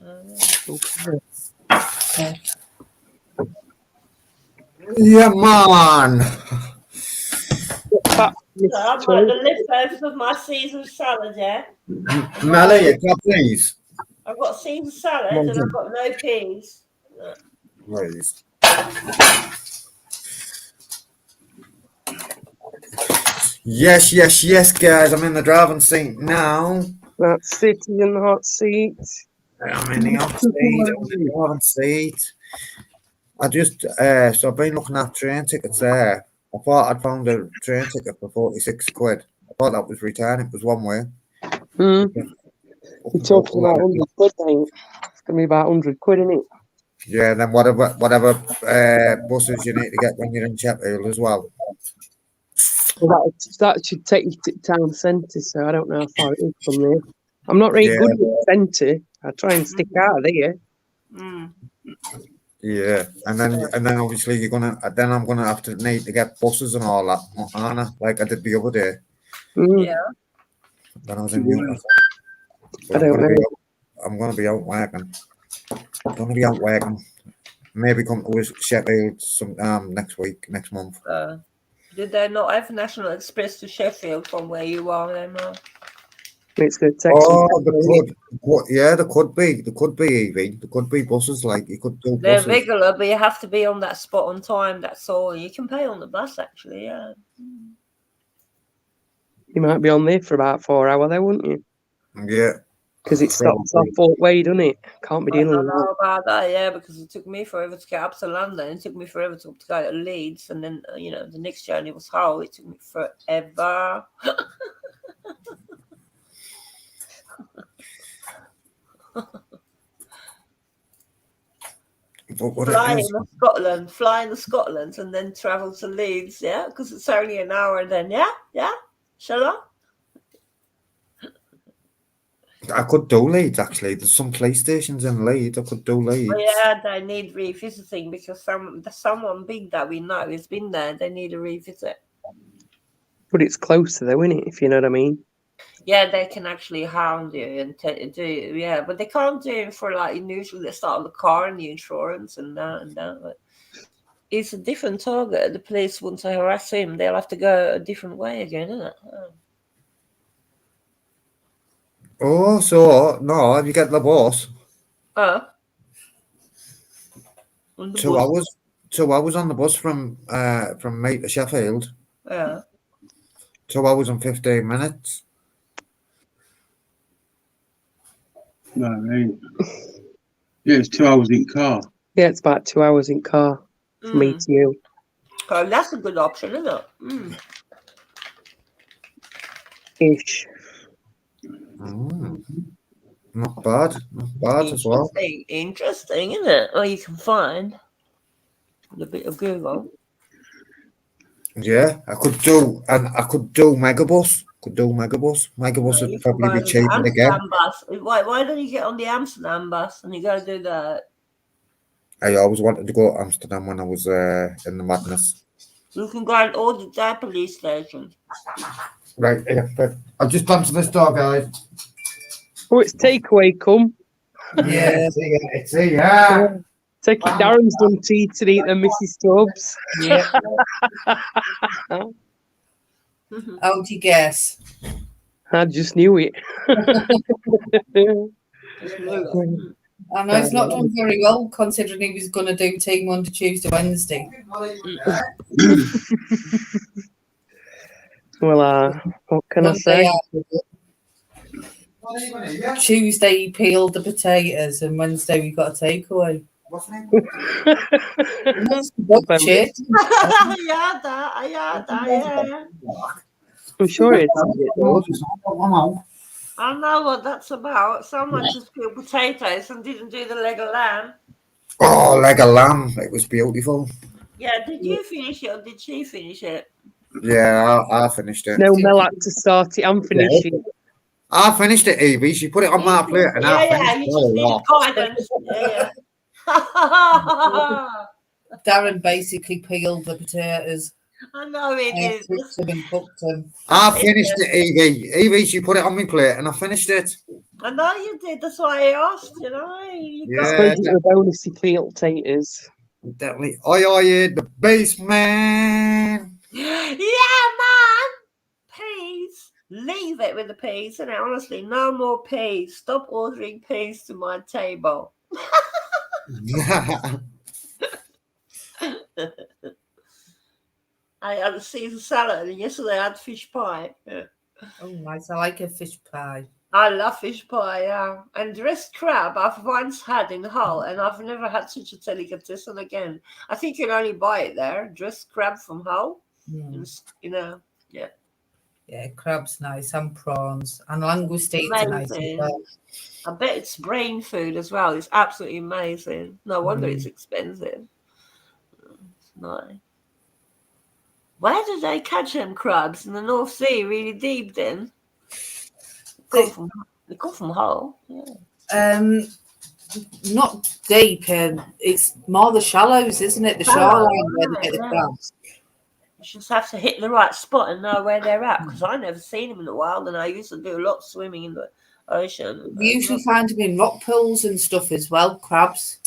Yeah, man. I've got the leftovers of my Caesar salad, yeah? Melly, please. I've got Caesar salad and I've got no peas. Please. Yes, guys. I'm in the driving seat now. That's City in the hot seat. I'm in the hot seat. I'm in the driving seat. I just, so I've been looking at train tickets there. I thought I'd found a train ticket for 46 quid. I thought that was return. It was one way. You're talking about 100 quid, ain't it? It's going to be about 100 quid, isn't it? Yeah, and then whatever buses you need to get when you're in Sheffield as well. Well, that should take you to town centre, so I don't know how far it is from there. I'm not really good with centre. I try and stick out of there. Yeah, and then obviously I'm gonna have to need to get buses and all that, aren't I? Like I did the other day. Yeah. When I was in Newcastle. So I don't know. I'm gonna be out working. Maybe come to Sheffield sometime next month. Did they not have National Express to Sheffield from where you are then, Mark? It's going to take there could be, Evie. There could be buses, like you could do They're buses. regular, but you have to be on that spot on time, that's all. You can pay on the bus, actually, yeah. You might be on there for about 4 hours, though, wouldn't you? Yeah. Because it stops off Fort Way, doesn't it? Can't be I dealing don't with know that. about that, yeah, because it took me forever to get up to London. It took me forever to go to Leeds. And then, the next journey was Hull. It took me forever. Flying to Scotland and then travel to Leeds, yeah? Because it's only an hour then, yeah? Yeah? Shall I? I could do Leeds, actually. There's some PlayStations in Leeds. I could do Leeds. Well, yeah, they need revisiting because someone big that we know has been there. They need a revisit. But it's closer, though, isn't it? If you know what I mean. Yeah, they can actually hound you and do, yeah, but they can't do it for like usually they start on the car and the insurance and that. But it's a different target. The police want to harass him. They'll have to go a different way again, isn't it? Oh, so no, if you get the bus. 2 hours. 2 hours on the bus from me to Sheffield. Yeah. 2 hours and 15 minutes. No, right. Yeah, it's 2 hours in car. Yeah, it's about 2 hours in car from me to you. Oh, that's a good option, isn't it? Ish. Not bad as well. Interesting, isn't it? Or you can find with a bit of Google. Yeah, I could do Megabus. Megabus would probably be cheaper again. Bus. Why don't you get on the Amsterdam bus and you go do that? I always wanted to go to Amsterdam when I was in the madness. You can go to all the police stations. Right, yeah, but I'll just answer this door, guys. Oh, it's takeaway come. Yeah, it's here. Take it, Darren's done tea to eat them, Mrs. Stubbs. Yeah. How do you guess? I just knew it. I know he's not done very well considering he was going to do tea Monday, Tuesday, Wednesday. Well, what can I say? Tuesday he peeled the potatoes and Wednesday we got a takeaway. Shit. Yeah. I'm sure it's. I know what that's about. Someone just peeled potatoes and didn't do the leg of lamb. Oh, leg of lamb. It was beautiful. Yeah, did you finish it or did she finish it? Yeah, I finished it. No, Mel had to start it and finish it. I finished it, Evie. She put it on my plate and I Yeah, finished you just need it. guidance. Yeah. Darren basically peeled the potatoes. I know it and is. cooked them and cooked them. I finished it, Evie. Evie, she put it on my plate and I finished it. I know you did. That's why I asked. You know. You Yeah. I suppose it was bonusy peeled taters. Definitely. Oi, the baseman. Yeah, man. Peas. Leave it with the peas. And honestly, no more peas. Stop ordering peas to my table. I had a Caesar salad, and yesterday I had fish pie. Yeah. Oh, nice. I like a fish pie. I love fish pie, yeah. And dressed crab I've once had in Hull, and I've never had such a delicatessen again. I think you can only buy it there. Dressed crab from Hull. You know, yeah. Yeah, crab's nice and prawns and langoustines are nice as well. I bet it's brain food as well. It's absolutely amazing. No wonder it's expensive. It's nice. Where did they catch them crabs? In the North Sea, really deep then? They come from Hull. Yeah. Not deep. It's more the shallows, isn't it? The shoreline where they get the crabs. You just have to hit the right spot and know where they're at, because I never seen them in a while, and I used to do a lot of swimming in the ocean. We usually find them in rock pools and stuff as well, crabs.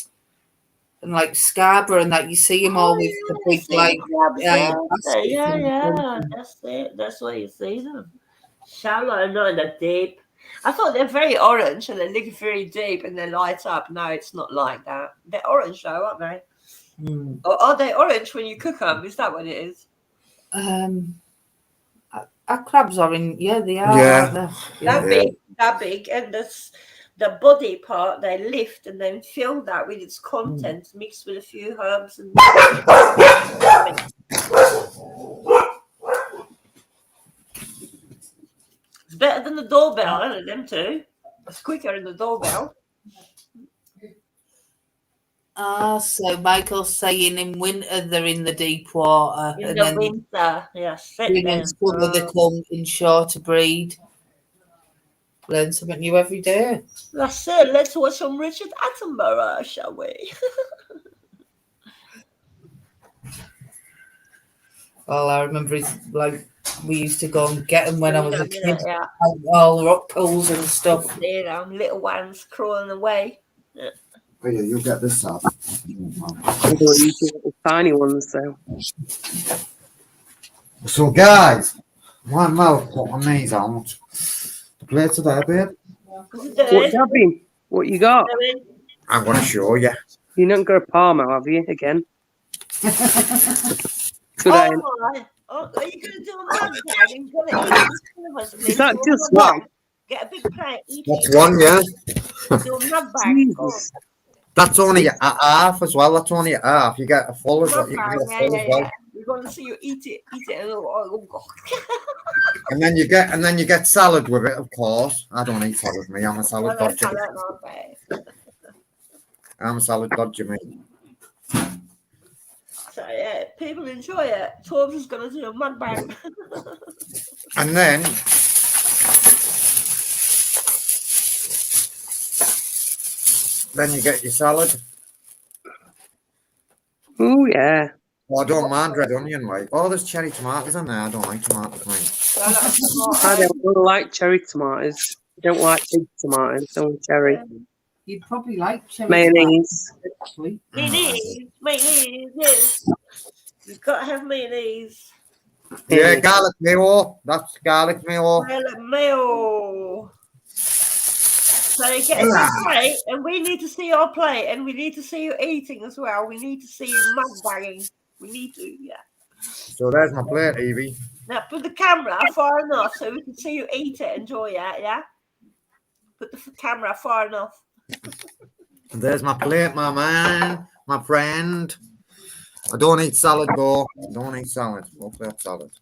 And like Scarborough and that, you see them all with the big, like, yeah. That's it. That's where you see them. Shallow, not that deep. I thought they're very orange and they look very deep and they light up. No, it's not like that. They're orange though, aren't they? Or are they orange when you cook them? Is that what it is? Our crabs are in, yeah, they are. Yeah. That big, and the body part they lift and then fill that with its contents mixed with a few herbs and it's better than the doorbell, isn't it? Them two. It's quicker than the doorbell. So Michael's saying in winter they're in the deep water. In the winter, yes. In summer they come inshore to breed. Learn something new every day. That's it. Let's watch some Richard Attenborough, shall we? Well, I remember we used to go and get them when I was a kid. Yeah. All the rock pools and stuff. Yeah, little ones crawling away. Yeah. Oh, yeah, you'll get this stuff. Tiny ones, though. So, guys, one more put on these out. The plates are there, babe. What's happening? What you got? I'm going to show you. You're not got a Parma, have you, again? Good Oh, are you going to do a mug bag? Is that just one? Get a big plate. That's one, yeah. Do a mug bag. Jesus. That's only a half as well. That's only a half. You get a full as well. You can get a full as well. We're going to see you eat it. Oh, God. And then you get salad with it, of course. I don't eat salad, me. I'm a salad dodger. I'm a salad dodger, me. So yeah, people enjoy it. Torbs is going to do a mud bag. And then you get your salad. Oh, yeah. Well, I don't mind red onion, right? Oh, there's cherry tomatoes in there. I don't like tomatoes, mate. I don't like cherry tomatoes. I don't like big tomatoes. I want cherry. You'd probably like cherry Mayonnaise. tomatoes, actually. Mayonnaise, yes. You've got to have mayonnaise. Yeah, garlic mayo. That's garlic mayo. Mayo. So they get us a plate, and we need to see your plate, and we need to see you eating as well. We need to see you mukbanging. We need to, yeah. So there's my plate, Evie. Now put the camera far enough so we can see you eat it, enjoy it, yeah? Put the camera far enough. There's my plate, my man, my friend. I don't eat salad though. I don't eat salad. What's that salad?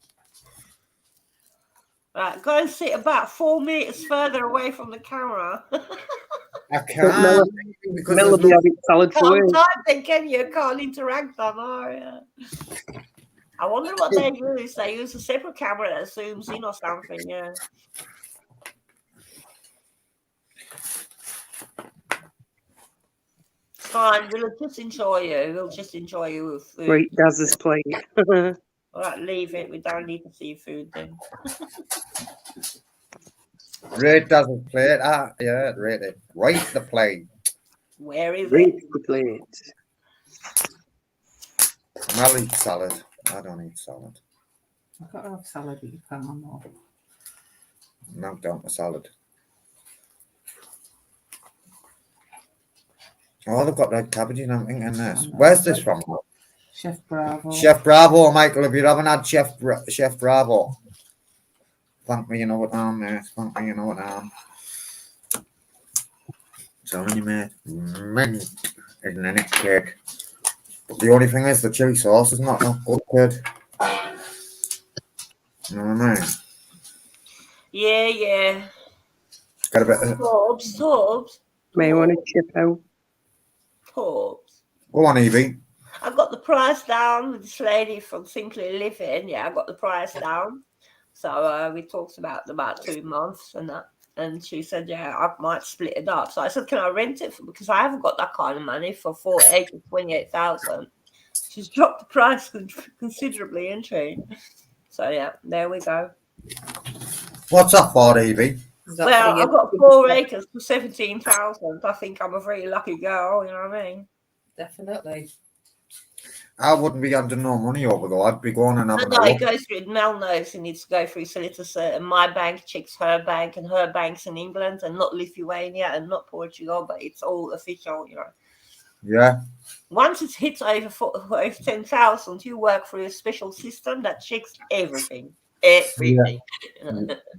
Right, go and sit about 4 meters further away from the camera. I can't because Mel will there's be no, having salad for Can't you. type then, can you? Can't interact on are you? I wonder what they use. They use a separate camera that zooms in or something, yeah. Fine, we'll just enjoy you. We'll just enjoy you with food. Right, Daz's plate. All right, leave it. We don't need to see food then. Ray doesn't plate. Yeah, rate it. Rate the plate. Where is Right, it? the plate. I'll eat salad. I don't eat salad. I've got to have salad, but you can't have more. Knock down the salad. Oh, they've got red cabbage and everything in this. Where's this from? Chef Bravo. Chef Bravo, Michael. If you haven't had Chef Bravo, thank me, you know what I'm there. Thank me, you know what I'm. Telling you, mate. Mint isn't in it, kid. But the only thing is the chili sauce is not good, kid. You know what I mean? Yeah, yeah. Got a bit of... Torbs. May want to chip out. Torbs. Go on, Evie. I got the price down with this lady from Simply Living. Yeah, I got the price down. So we talked about 2 months and that. And she said, yeah, I might split it up. So I said, can I rent it? Because I haven't got that kind of money for 4 acres, 28,000. She's dropped the price considerably, isn't she? So, yeah, there we go. What's up for, Evie? Well, I've got 4 acres for 17,000. I think I'm a very lucky girl, you know what I mean? Definitely. I wouldn't be under no money over though. I'd be going and having No, a it look. goes through. Mel knows he needs to go through solicitor, and my bank checks her bank, and her bank's in England and not Lithuania and not Portugal, but it's all official, you know. Yeah. Once it hits over 10,000, you work through a special system that checks everything. Everything.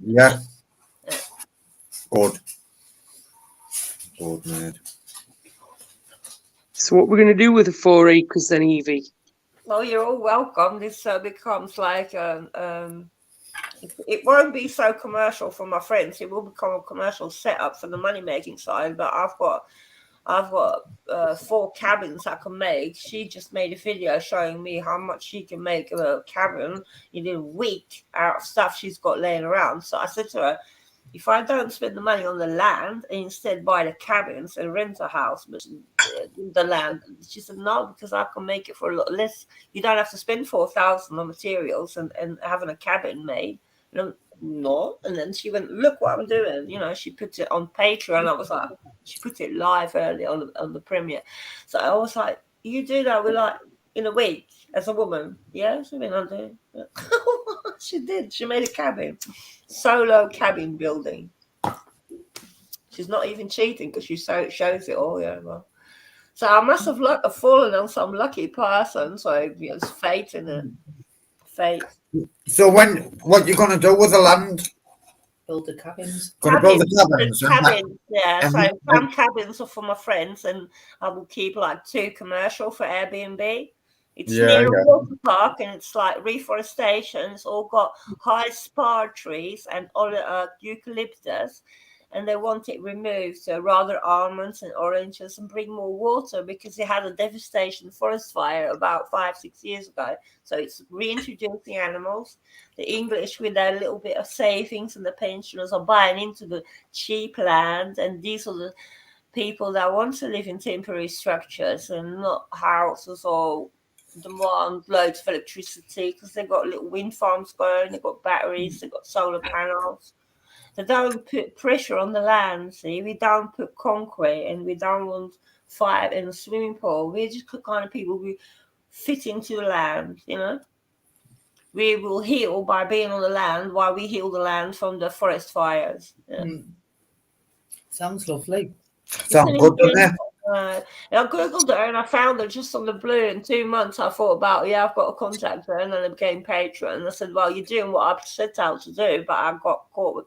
Yeah. Good. Good, mate. So what we're going to do with the 4 acres then, Evie? Well, you're all welcome. This becomes like it won't be so commercial for my friends. It will become a commercial setup for the money making side. But I've got 4 cabins I can make. She just made a video showing me how much she can make a cabin in a week out of stuff she's got laying around. So I said to her, if I don't spend the money on the land and instead buy the cabins and rent a house, but the land, she said no, because I can make it for a lot less. You don't have to spend 4,000 on materials and having a cabin made. No, and then she went, look what I'm doing. You know, she put it on Patreon. I was like, she put it live early on the premiere. So I was like, you do that with like in a week as a woman? Yes, I mean I do. She did. She made a cabin, solo cabin building. She's not even cheating because she shows it all. Yeah, well. So I must have fallen on some lucky person. So it's fate, isn't it? Fate. So what you gonna do with the land? Build the cabins. Gonna build the cabins. Cabins, yeah. and- So some cabins are for my friends, and I will keep like 2 commercial for Airbnb. It's near a water park, and it's like reforestation. It's all got high spar trees and all eucalyptus, and they want it removed. So rather almonds and oranges, and bring more water because they had a devastation forest fire about 5-6 years ago. So it's reintroducing animals. The English, with their little bit of savings, and the pensioners are buying into the cheap land, and these are the people that want to live in temporary structures and not houses or demand loads of electricity because they've got little wind farms going, they've got batteries, they've got solar panels. They don't put pressure on the land. See, we don't put concrete, and we don't want fire in a swimming pool. We're just the kind of people who fit into the land. You know, we will heal by being on the land, while we heal the land from the forest fires. Yeah. Sounds lovely. Sound good, doesn't it? I googled her and I found her just on the blue. In 2 months, I thought about, I've got to contact her, and then I became patron. And I said, well, you're doing what I set out to do, but I got caught with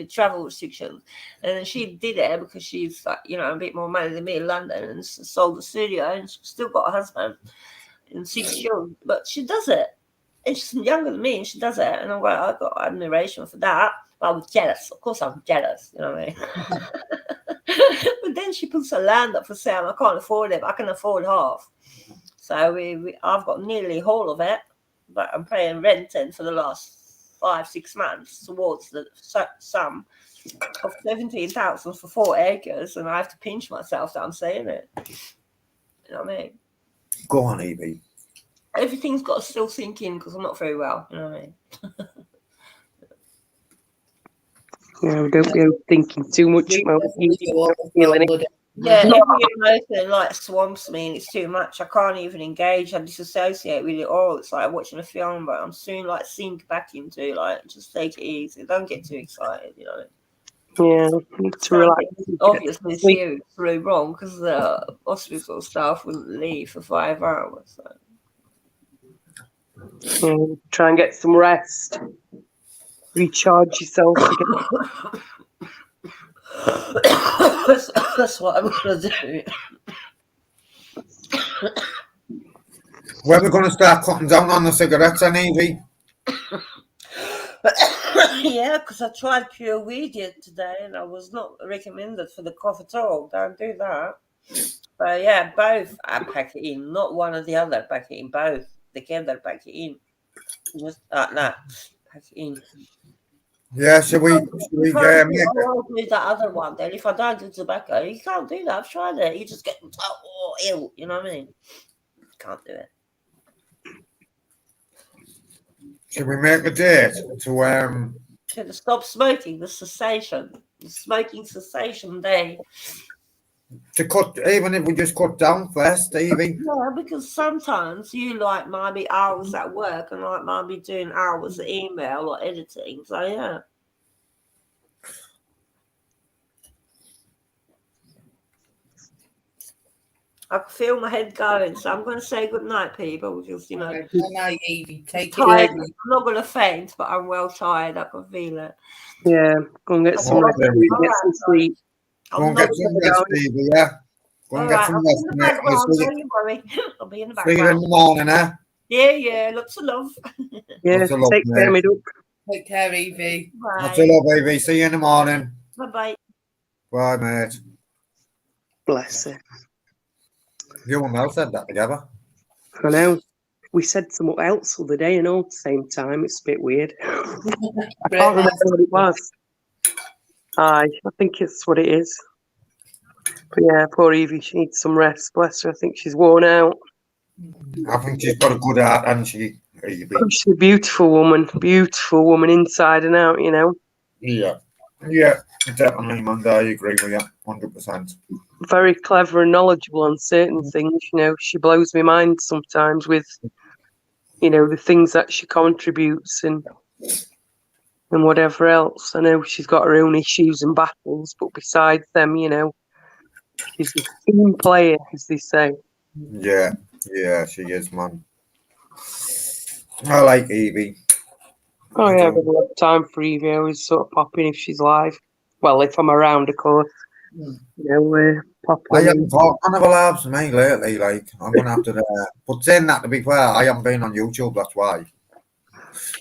travel restrictions. And then she did it because she's like, a bit more money than me in London, and sold the studio, and she's still got a husband and 6 children, but she does it. And she's younger than me, and she does it. And I'm like, I got admiration for that. But I was jealous. Of course, I'm jealous. You know what I mean? But then she puts her land up for sale. I can't afford it, but I can afford half. So I've got nearly whole of it, but I'm paying rent in for the last 5-6 months towards the sum of 17,000 for 4 acres, and I have to pinch myself that I'm saying it. You know what I mean? Go on, Evie. Everything's got to still sink in because I'm not very well. You know what I mean? Yeah, don't be thinking too much about feeling it. Yeah, every emotion like swamps me, and it's too much. I can't even engage. I disassociate with it all. It's like watching a film, but I'm soon like sink back into just take it easy. Don't get too excited, you know. Yeah, to relax. Obviously, seriously wrong because the hospital staff wouldn't leave for 5 hours. So. Yeah, try and get some rest. Recharge yourself again. That's what I'm going to do. When we're going to start cutting down on the cigarettes, then, Evie? Yeah, because I tried pure weed today, and I was not recommended for the cough at all. Don't do that. But yeah, both I pack it in, not one or the other. Pack it in both together. Pack it in, just like that. Pack it in. Yeah, should we I won't do that other one then. If I don't do tobacco, you can't do that. I've tried it. You just get ill. You know what I mean? Can't do it. Should we make a date to stop smoking? The smoking cessation day. To cut, even if we just cut down first, Stevie. Yeah, because sometimes you might be hours at work, and I might be doing hours of email or editing. So yeah. I can feel my head going, so I'm going to say good night, people, because Good night, Evie. Take tired. it. I'm not going to faint, but I'm well tired. I can feel it. Yeah, go and get some rest. Get some sleep. Go and get some rest, Stevie, yeah? Go and get some rest, mate. Don't worry. I'll be in the background. See you in the morning, eh? Yeah. Lots of love. Yeah, Lots of love, take care, mate. Take care, Evie. Lots of love, Evie. See you in the morning. Bye-bye. Bye, mate. Bless her. You and Mel said that together. I know. We said something else the other day, and all at the same time. It's a bit weird. I can't remember what it was. I think it's what it is. But yeah, poor Evie, she needs some rest. Bless her. I think she's worn out. I think she's got a good heart, hasn't she, Evie? She's a beautiful woman inside and out, you know. Yeah, definitely, man. I agree with you, 100%. Very clever and knowledgeable on certain things, you know. She blows my mind sometimes with, you know, the things that she contributes and whatever else. I know she's got her own issues and battles, but besides them, you know, she's a team player, as they say. Yeah, she is, man. I like Evie. Oh yeah, I've got a lot of time for Evie. I always sort of pop in if she's live. Well, if I'm around, of course. You know, pop in. I haven't talked on the labs, mate, lately. Like, I'm going to have to... but saying that, to be fair, I haven't been on YouTube, that's why.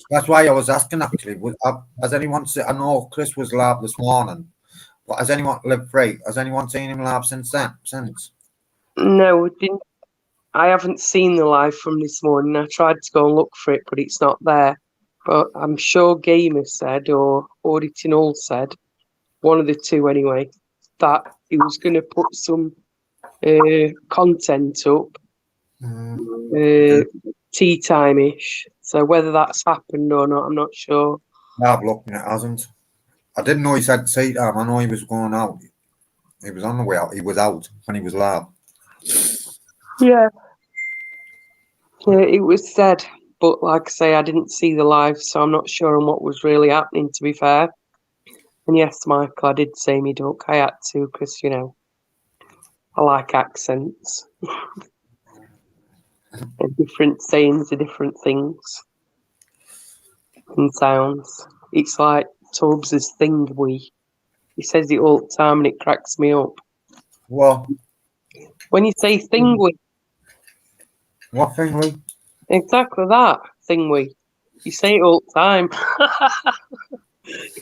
That's why I was asking, actually. Has anyone... I know Chris was live this morning, but has anyone... Live free? Has anyone seen him live since then? No, I haven't seen the live from this morning. I tried to go and look for it, but it's not there. But I'm sure Gamer said, or Auditing All said, one of the two anyway, that he was going to put some content up tea time-ish. So whether that's happened or not, I'm not sure. I've looked and it hasn't. I didn't know he said tea time. I know he was going out. He was on the way out. He was out when he was live. Yeah. Yeah, it was said, but like I say, I didn't see the live, so I'm not sure on what was really happening, to be fair. And yes, Michael, I did say me duck. I had to, because, you know, I like accents. And different sayings are different things and sounds. It's like Tubbs' thingy. He says it all the time and it cracks me up. What? When you say thingy, What thing, Lee? exactly that, thingy. You say it all the time.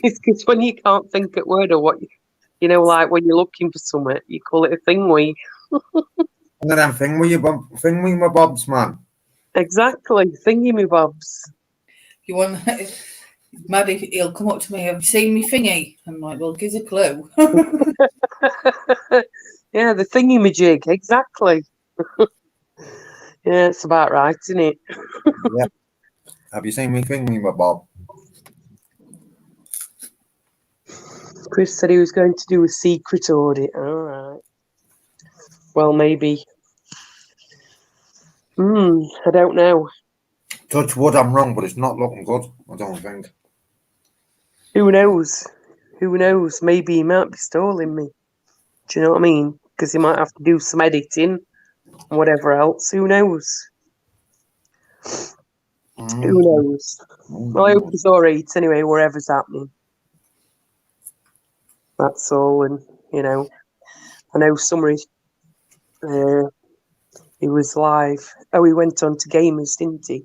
It's because when you can't think at word or what, you know, like when you're looking for something, you call it a thingy. One of them thing my bobs, man. Exactly, thingy me bobs. You want Maddie? He'll come up to me. Have you seen me thingy? I'm like, well, give us a clue. Yeah, the thingy-majig, exactly. Yeah, it's about right, isn't it? Yeah. Have you seen me thingy, my bob? Chris said he was going to do a secret audit. All right. Well, maybe. I don't know. Touch wood, I'm wrong, but it's not looking good. I don't think. Who knows? Who knows? Maybe he might be stalling me. Do you know what I mean? Because he might have to do some editing and whatever else. Who knows? Who knows? Well, I hope he's all right anyway, whatever's happening. That's all. And, you know, I know Summery, he was live. Oh, he went on to Gamers, didn't he?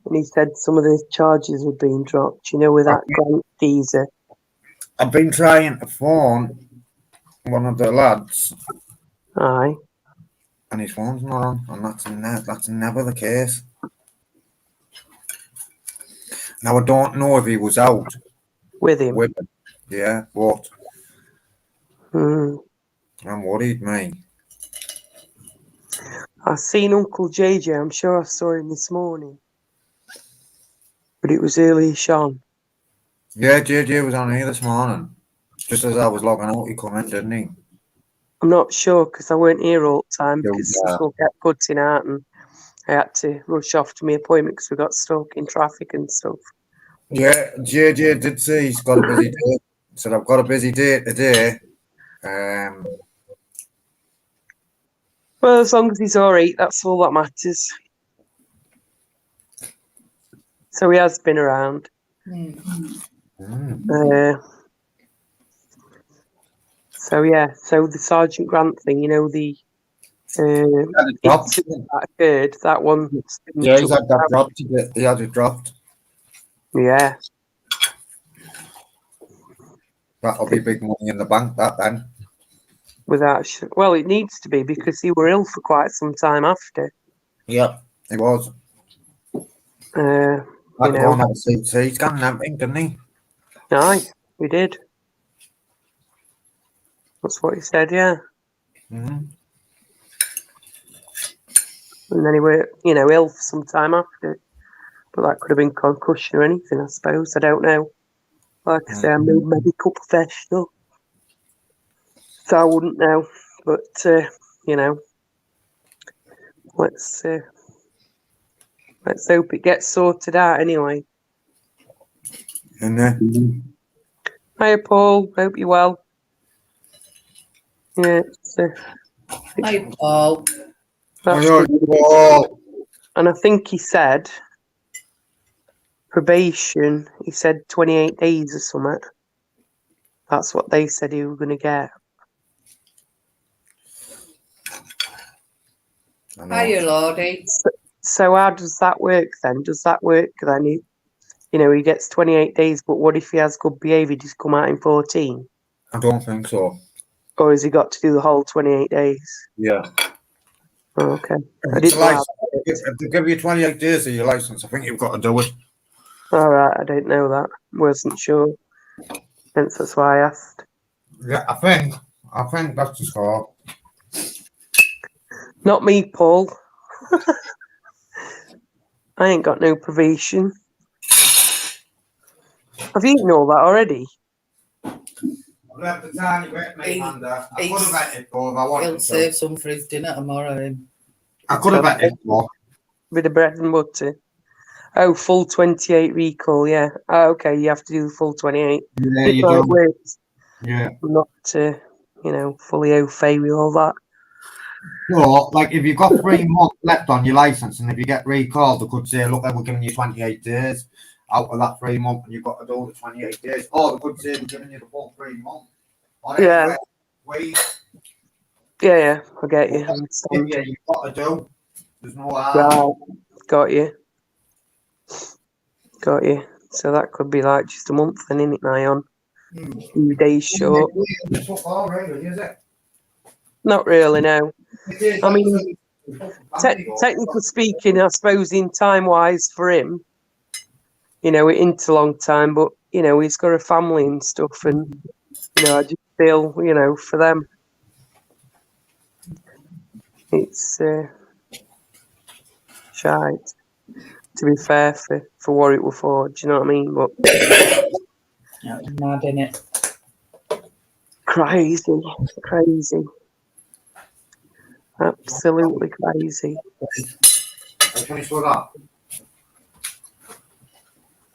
And he said some of the charges were being dropped, you know, with that Grant geezer. I've been trying to phone one of the lads, Aye. and his phone's not on, and that's never the case. Now, I don't know if he was out With him. with him. Yeah, but Mm. I'm worried, mate. I seen Uncle JJ. I'm sure I saw him this morning. But it was early on. Yeah, JJ was on here this morning. Just as I was logging out, he come in, didn't he? I'm not sure because I weren't here all the time Yeah. because people kept cutting out and I had to rush off to my appointment because we got stuck in traffic and stuff. Yeah, JJ did say he's got a busy day. Said, I've got a busy day today. Well, as long as he's all right, that's all that matters. So he has been around. So yeah, so the Sergeant Grant thing, you know, the incident that occurred, that one. Yeah, he's had that dropped. He had it dropped. Yeah. That'll be big money in the bank, that then. Without, well, it needs to be because he were ill for quite some time after. Yep, he was. You Had to go and know, have a CT scan and everything, didn't he? aye, we did. That's what he said, yeah. Mm-hmm. And then he were, you know, ill for some time after. But that could have been concussion or anything, I suppose. I don't know. Like I say, I'm no medical professional. So I wouldn't know. But, you know, let's hope it gets sorted out anyway. And Hiya, Paul. Hope you're well. Yeah, Hi, Paul. that's oh, good. Paul. And I think he said probation, he said 28 days or something. That's what they said he was going to get. Hiya, Lordy. So how does that work then? Does that work then? You know, he gets 28 days, but what if he has good behaviour? Does he come out in 14? I don't think so. Or has he got to do the whole 28 days? Yeah. Oh, okay. I It's didn't know. if they give you 28 days of your license, I think you've got to do it. All right, I didn't know that. Wasn't sure. Hence, that's why I asked. Yeah, I think that's the score. Not me, Paul. I ain't got no probation. I've eaten all that already. I've left the tiny bit, mate, He- and I could he's- have bet it though if I He'll wanted to. save some for his dinner tomorrow. I could have bet it though. Bit of bread and butter. Oh, full 28 recall, yeah. Oh, okay, you have to do the full 28. Yeah, It's you how it do. works. Yeah. I'm not, fully au fait with all that. So, like, if you've got 3 months left on your license, and if you get recalled, they could say, look, we're giving you 28 days out of that 3 months, and you've got to do the 28 days. Or they could say, we're giving you the full 3 months. Or Yeah. Wait, Yeah, I get you. I understand. yeah, you've got to do. There's no harm. Right. Got you. Got you. So that could be like just a month then, innit, nigh on? A few days short. It's football, really, is it? Not really, no. It is, I mean, obviously. Technically speaking, I suppose in time-wise for him, it into long time, but, he's got a family and stuff, and, I just feel, for them, it's shite, to be fair, for what it was for, do you know what I mean? But Yeah, mad, innit? crazy. Absolutely crazy. I finished with that.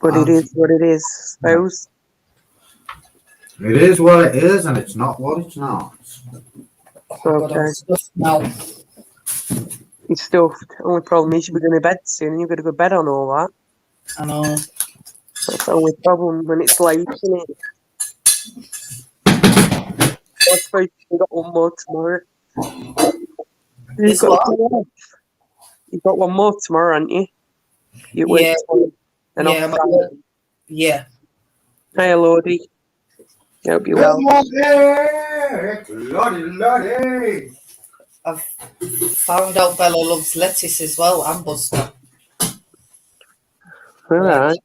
But it is what it is, I suppose. It is what it is, and it's not what it's not. Okay. Now, It's stuffed. Only problem is you'll be going to bed soon and you've got to go to bed on all that. I know. That's the only problem when it's late, isn't it? I suppose you've got one more tomorrow. You've This got, what? a day off. You've got one more tomorrow, haven't you? You work Yeah. tomorrow and Yeah, off I'm at Friday. work. Yeah. Hey, Lordy. Hope you're well. Lordy. I've found out Bella loves lettuce as well and Buster. All right.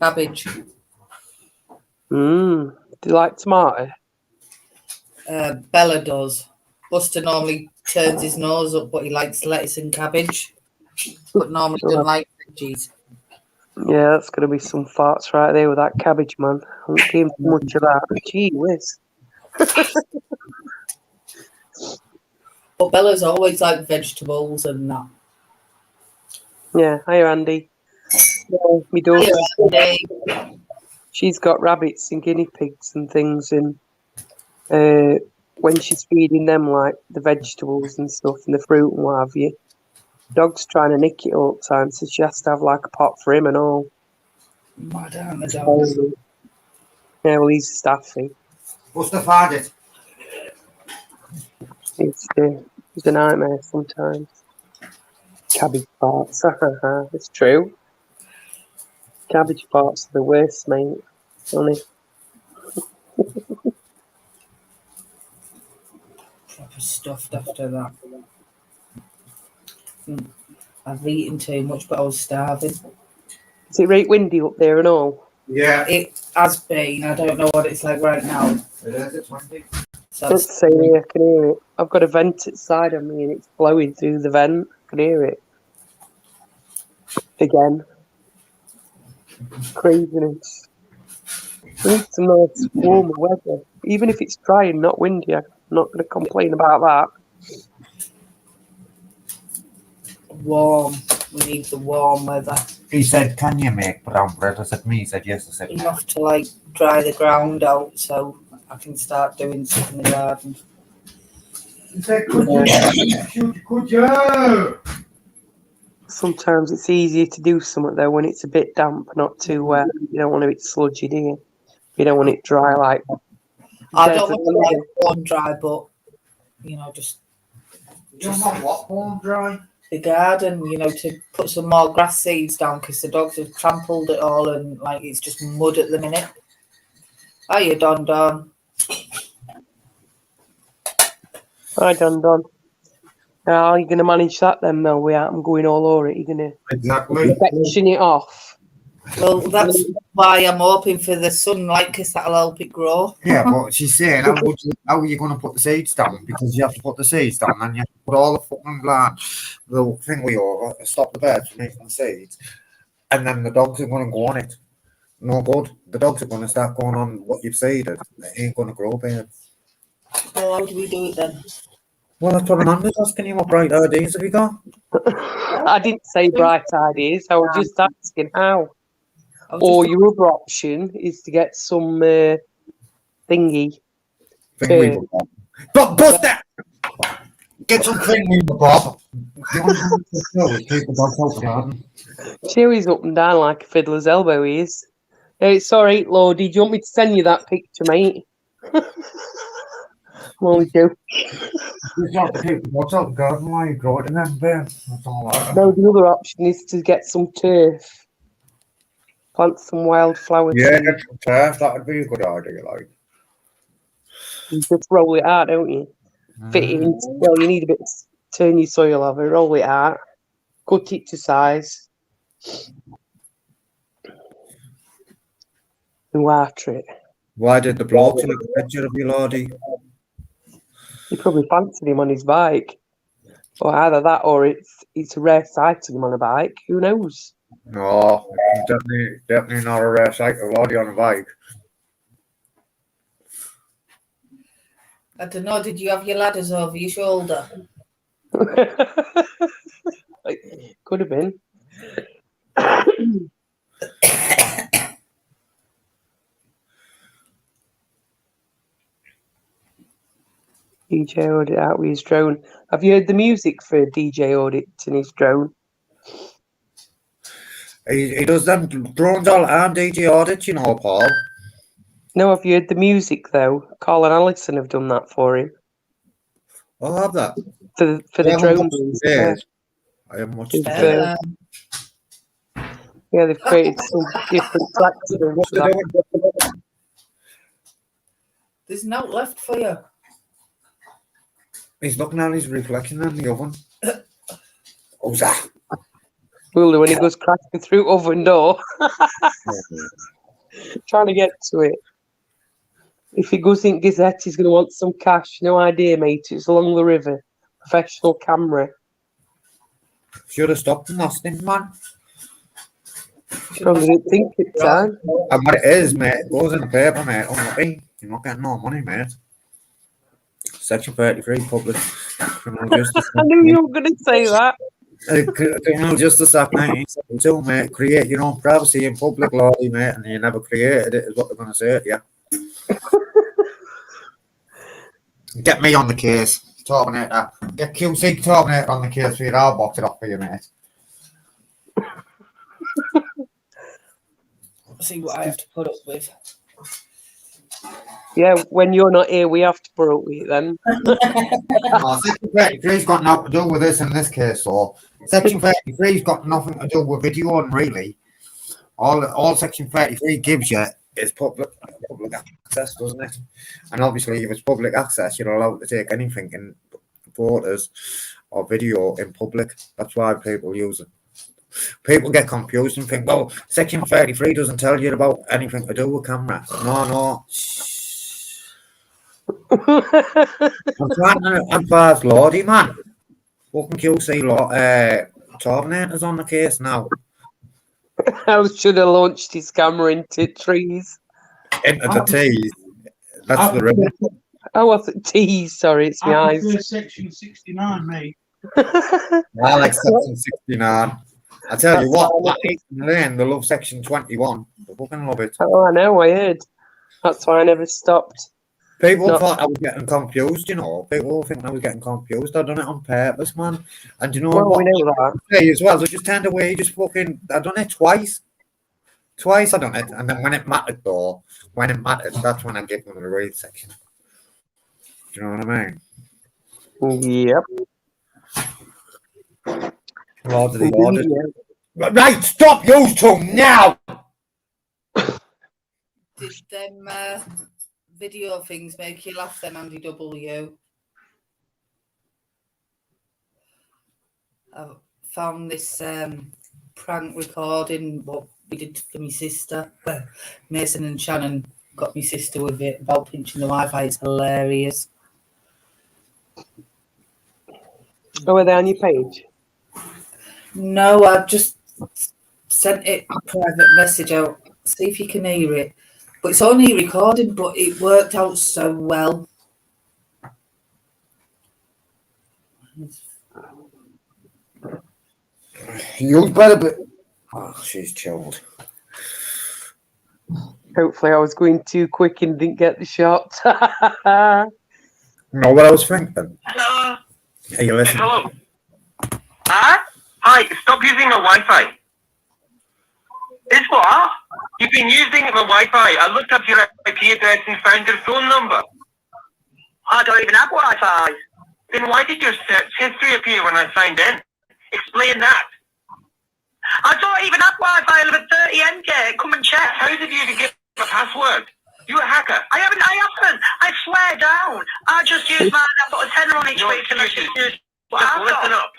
Cabbage. Do you like tomato? Bella does. Buster normally turns his nose up, but he likes lettuce and cabbage. But normally doesn't like veggies. Yeah, that's going to be some farts right there with that cabbage, man. I haven't given too much of that. Gee whiz. But Bella's always liked vegetables and that. Yeah, hiya, Andy. Yeah, my daughter, she's got rabbits and guinea pigs and things, and when she's feeding them, like, the vegetables and stuff and the fruit and what have you, dog's trying to nick it all the time, so she has to have, like, a pot for him and all. Mad, aren't the dogs? Yeah, well, he's staffy. What's the farthest? It's a nightmare sometimes. Cabbage farts. It's true. Cabbage farts are the worst, mate. Funny. Proper stuffed after that. I've eaten too much, but I was starving. Is it right windy up there and all? Yeah. It has been. I don't know what it's like right now. It is, it's windy. So Let's say I can hear it. I've got a vent outside of me and it's blowing through the vent. I can hear it. Again. Craziness. We need some nice warmer weather. Even if it's dry and not windy, I'm not going to complain about that. warm. We need the warm weather. He said, can you make brown bread? I said, me. He said, yes. I said, Enough to like dry the ground out so I can start doing stuff in the garden. he said, could you? Sometimes it's easier to do something though when it's a bit damp, not too wet. You don't want it sludgy, do you? You don't want it dry like. I don't want to like bone dry, but you know, just You don't want what, bone dry? the garden, you know, to put some more grass seeds down because the dogs have trampled it all and like it's just mud at the minute. Hiya, Don Don. Hi, Don. How are you going to manage that then, Mel? Without them going all over it, you're going to Exactly. section it off. Well, that's why I'm hoping for the sunlight because that'll help it grow. Yeah, but she's saying, how are you going to put the seeds down? Because you have to put the seeds down and you have to put all the fucking the thing we over, stop the birds from eating the seeds. And then the dogs are going to go on it. no good. The dogs are going to start going on what you've said. They ain't going to grow, babe. Well, how do we do it then? Well, that's what Amanda's asking you. What bright ideas have you got? I didn't say bright ideas. I was just asking how. I was Or just- your other option is to get some thingy. Thingweed Bob. But bust that! Get some thingweed Bob. You want to keep the dogs out the garden? Chewy's up and down like a fiddler's elbow, he is. It's all right, Lordy. Do you want me to send you that picture, mate? I'm only joking. You have to keep the dogs out the garden while you grow it in them, babe. That's all right. No, the other option is to get some turf. Plant some wildflower Yeah, seeds. get some turf. That would be a good idea, like. You just roll it out, don't you? Fit it in. Well, you need a bit. Turn your soil over, roll it out, cut it to size, and water it. Why did the bloke take a picture of you, Lordy? You probably fancied him on his bike, or either that, or it's a rare sight of him on a bike. Who knows? No, definitely not a rare sight of Lordy on a bike. I don't know. Did you have your ladders over your shoulder? Could have been. DJ Audit out with his drone. Have you heard the music for DJ Audit and his drone? He does them drones all and DJ audits, you know, Paul. No, have you heard the music though? Carl and Alison have done that for him. I'll have that. For the I haven't drone. watched music, it. yeah. I haven't watched It's, it. Yeah, they've created some different tracks for that. There's no left for you. He's looking at his reflection in the oven. Who's that? Well, when he goes crashing through oven door, trying to get to it. If he goes in Gazette, he's going to want some cash. No idea, mate. It's along the river. Professional camera. Should have stopped and lost him, man. Probably didn't think it time. And what it is, mate, it goes in the paper, mate. Unlucky. You're not getting no money, mate. Section 33, public criminal justice. I knew you were going to say that. Criminal Justice Act 1972, mate. Create your own privacy in public law, mate, and you never created it, is what they're going to say, yeah. Get me on the case, Terminator. Get QC Terminator on the case for you. I'll box it off for you, mate. See what I have to put up with. Yeah, when you're not here, we have to put up with it then. Section 33's got nothing to do with this in this case, so Section 33's got nothing to do with video, and really, all Section 33 gives you is public access, doesn't it? And obviously, if it's public access, you're allowed to take anything in photos or video in public. That's why people use it. People get confused and think, well, Section 33 doesn't tell you about anything to do with camera. No. I'm trying to advise Lordy, man. Fucking QC Terminator's on the case now. I should have launched his camera into trees. Into the T's. That's the river. Oh, I thought tees. Sorry, it's my I eyes. prefer section 69, mate. I like Section 69. I tell you what, Lane, they love Section 21. They fucking love it. Oh, I know. I heard. That's why I never stopped. People No. thought I was getting confused, you know. People think I was getting confused. I done it on purpose, man. And you know Well, what? we know that. Hey, as well, they just turned away. I done it twice. Twice I done it, and then when it mattered, that's when I gave them the read section. Do you know what I mean? Yep. Lord of the Order. Right, stop you two now. Did them video things make you laugh then, Andy W? I found this prank recording what we did for my sister. Mason and Shannon got my sister with it about pinching the Wi-Fi. It's hilarious. Oh, are they on your page? No, I just sent it a private message out See if you can hear it. But it's only recorded, but it worked out so well. You better be. Oh, she's chilled. Hopefully, I was going too quick and didn't get the shot. You know what I was thinking? Hello. Are you listening? Hello. Huh? Hi, stop using the Wi-Fi. It's what? You've been using the Wi-Fi. I looked up your IP address and found your phone number. I don't even have Wi-Fi. Then why did your search history appear when I signed in? Explain that. I don't even have Wi-Fi. I live at 30 MK. Come and check. How did you give a password? You a hacker? I haven't. I swear down. I just used mine. I put a tenner on each week and I just used what I've listen got. up.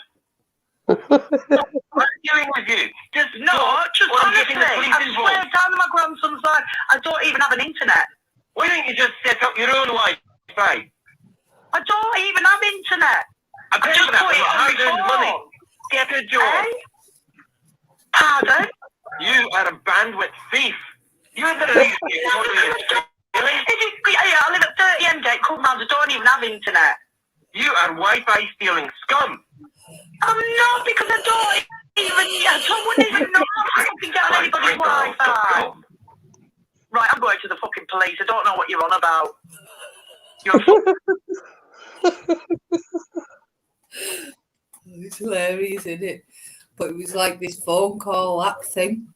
What are doing with you? Just honestly, I swear down to my grandson's life. I don't even have an internet. Why don't you just set up your own Wi-Fi? I don't even have internet. I just put it on my money. Get a job. Pardon? You are a bandwidth thief. You're the reason you're totally I live at 30 MK. Come round. I don't even have internet. You are Wi-Fi stealing scum. I'm not, because I wouldn't even know how I can get on anybody's Wi-Fi. Right, I'm going to the fucking police. I don't know what you're on about. It's hilarious, isn't it? But it was like this phone call app thing.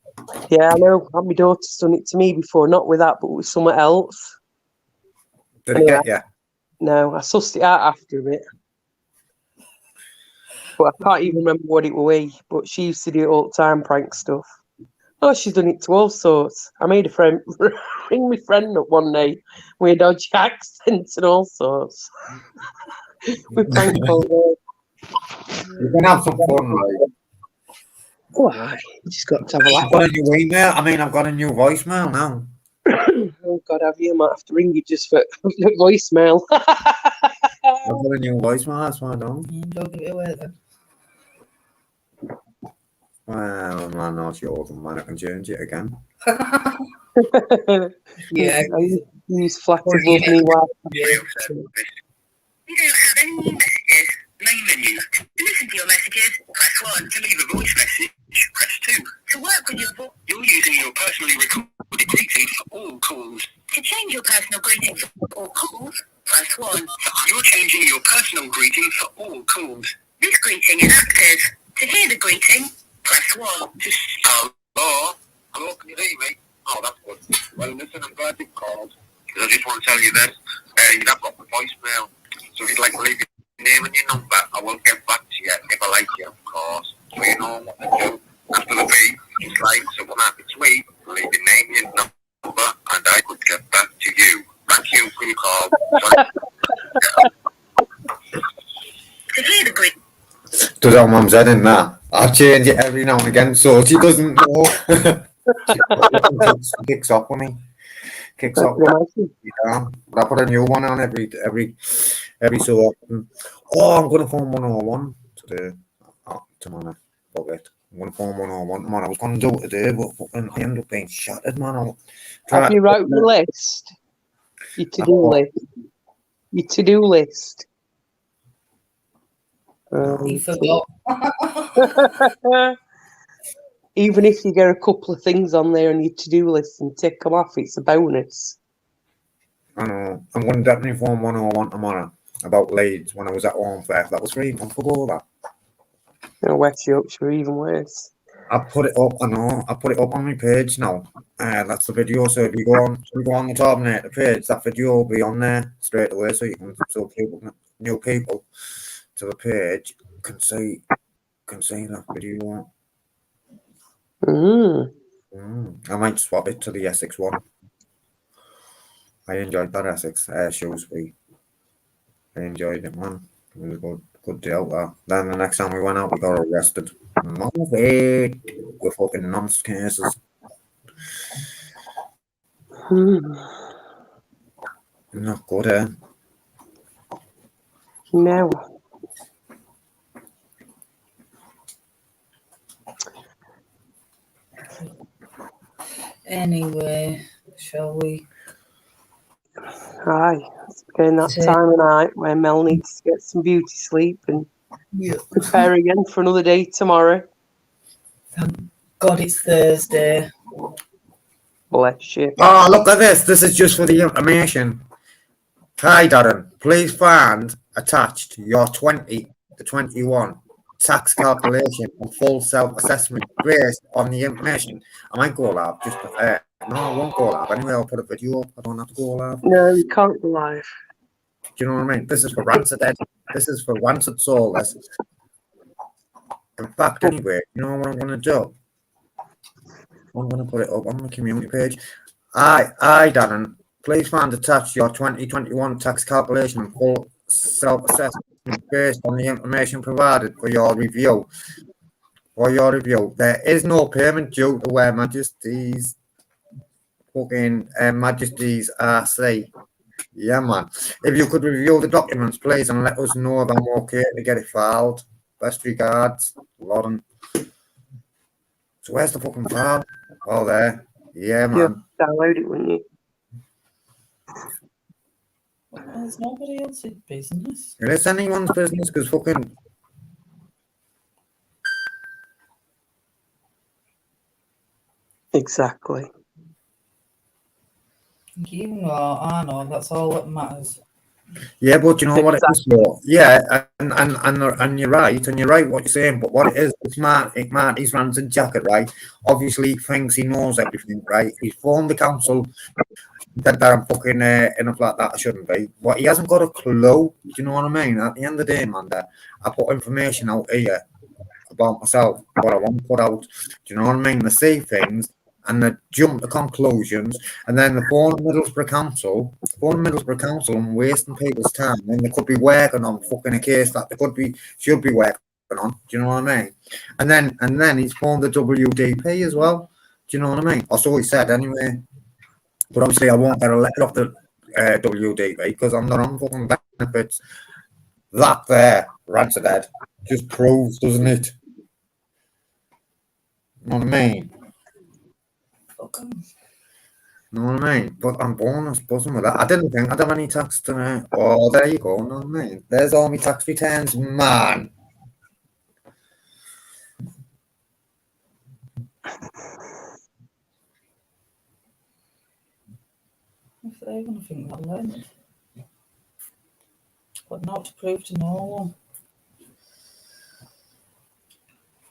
Yeah, I know. My daughter's done it to me before, not with that, but with something else. Did it get you? No, I sussed it out after a bit. But I can't even remember what it was. But she used to do it all the time, prank stuff. Oh, she's done it to all sorts. I made a friend ring my friend up one day with a dodgy accents and all sorts. We pranked all day. You're going to have some fun, right? Why? You just got to have a laugh. I've got a new email. I've got a new voicemail now. Oh, God, have you? I might have to ring you just for voicemail. I've got a new voicemail. That's what I done. Don't give it away then. Well, man, not yours, man. I can change it again. Yeah. He's flattered with me. Wow. You don't have any new messages. Main menu. To listen to your messages, press 1. To leave a voice message, press 2. To work with your voice, you're using your personally recorded greetings for all calls. To change your personal greetings for all calls, press 1. You're changing your personal greetings for all calls. This greeting is active. To hear the greeting, press 1. Hello? Hello, can you hear me? Oh, that's good. Well, listen, I'm glad you called. Because I just want to tell you this. You have got my voicemail. So if you'd like to leave your name and your number, I will get back to you if I like you, of course. So you know what to do. After the beep, it's like someone happy to leave your name and your number, and I could get back to you. Thank you for your call. To hear the greeting. Does our mum's head in that? I change it every now and again, so she doesn't know. She kicks off on me. Kicks off. Yeah, but I put a new one on every so often. Oh, I'm gonna phone 101 today. Oh, tomorrow. Forget. I'm gonna phone 101 tomorrow. I was gonna do it today, but fucking I ended up being shattered, man. Have you wrote the list? Your to-do list. Your to-do list. He forgot. Even if you get a couple of things on there on your to-do list and tick them off, it's a bonus. I know. I'm going to definitely phone 101 tomorrow about Leeds when I was at home fair. That was 3 months ago, that. No, West Yorkshire, even worse. I put it up, I know. I put it up on my page now. That's the video. So if you go on the top of the page, that video will be on there straight away. So you can, so new people to the page can see that video. I might swap it to the Essex one. I enjoyed that Essex shows week. I enjoyed it, man. It was a good deal there. Then the next time we went out, we got arrested. With fucking nonce cases. Not good, eh? No. Anyway, shall we? Aye, it's getting that So- time of night where Mel needs to get some beauty sleep and Yeah. prepare again for another day tomorrow. God, it's Thursday. Bless you. Oh, look at this. This is just for the information. Hi, Darren. Please find attached your 20 to 21 tax calculation and full self-assessment based on the information. I might go live just to no, I won't go live. Anyway, I'll put a video up. I don't have to go live. No, you can't go live. Do you know what I mean? This is for Rancid Ed. This is for Rancid Soulless. In fact, anyway, you know what I'm going to do? I'm going to put it up on the community page. I, Darren, please find attached your 2021 tax calculation and full self-assessment based on the information provided for your review. There is no payment due to Her Majesty's fucking Majesty's RC. Yeah, man. If you could review the documents, please, and let us know if I'm okay to get it filed. Best regards, Lauren. So where's the fucking file? Oh, there. Yeah, man. You download it, wouldn't you? It's nobody else's business. It is anyone's business because fucking. Exactly. You know, I know, that's all that matters. Yeah, but you know what it is for? Yeah, and you're right, what you're saying, but what it is, it's Marty's Rancid jacket, right? Obviously he thinks he knows everything, right? He's phoned the council that I'm fucking in a flat that I shouldn't be. But he hasn't got a clue, do you know what I mean? At the end of the day, man, I put information out here about myself, what I want to put out, do you know what I mean? They see things and they jump to conclusions, and then the phone Middlesbrough Council and wasting people's time when they could be working on fucking a case that they should be working on. Do you know what I mean? And then he's phoned the WDP as well. Do you know what I mean? Or so he said anyway. But obviously I won't get a letter off the WDP because I'm not on fucking benefits. That there, Rancid Ed, just proves, doesn't it? You know what I mean? Know what I mean? But I'm bonus buzzing with that. I didn't think I'd have any tax tonight. Oh, there you go. Know what I mean? There's all my tax returns, man. If they're going to think they'll learn it. But not to prove to no one.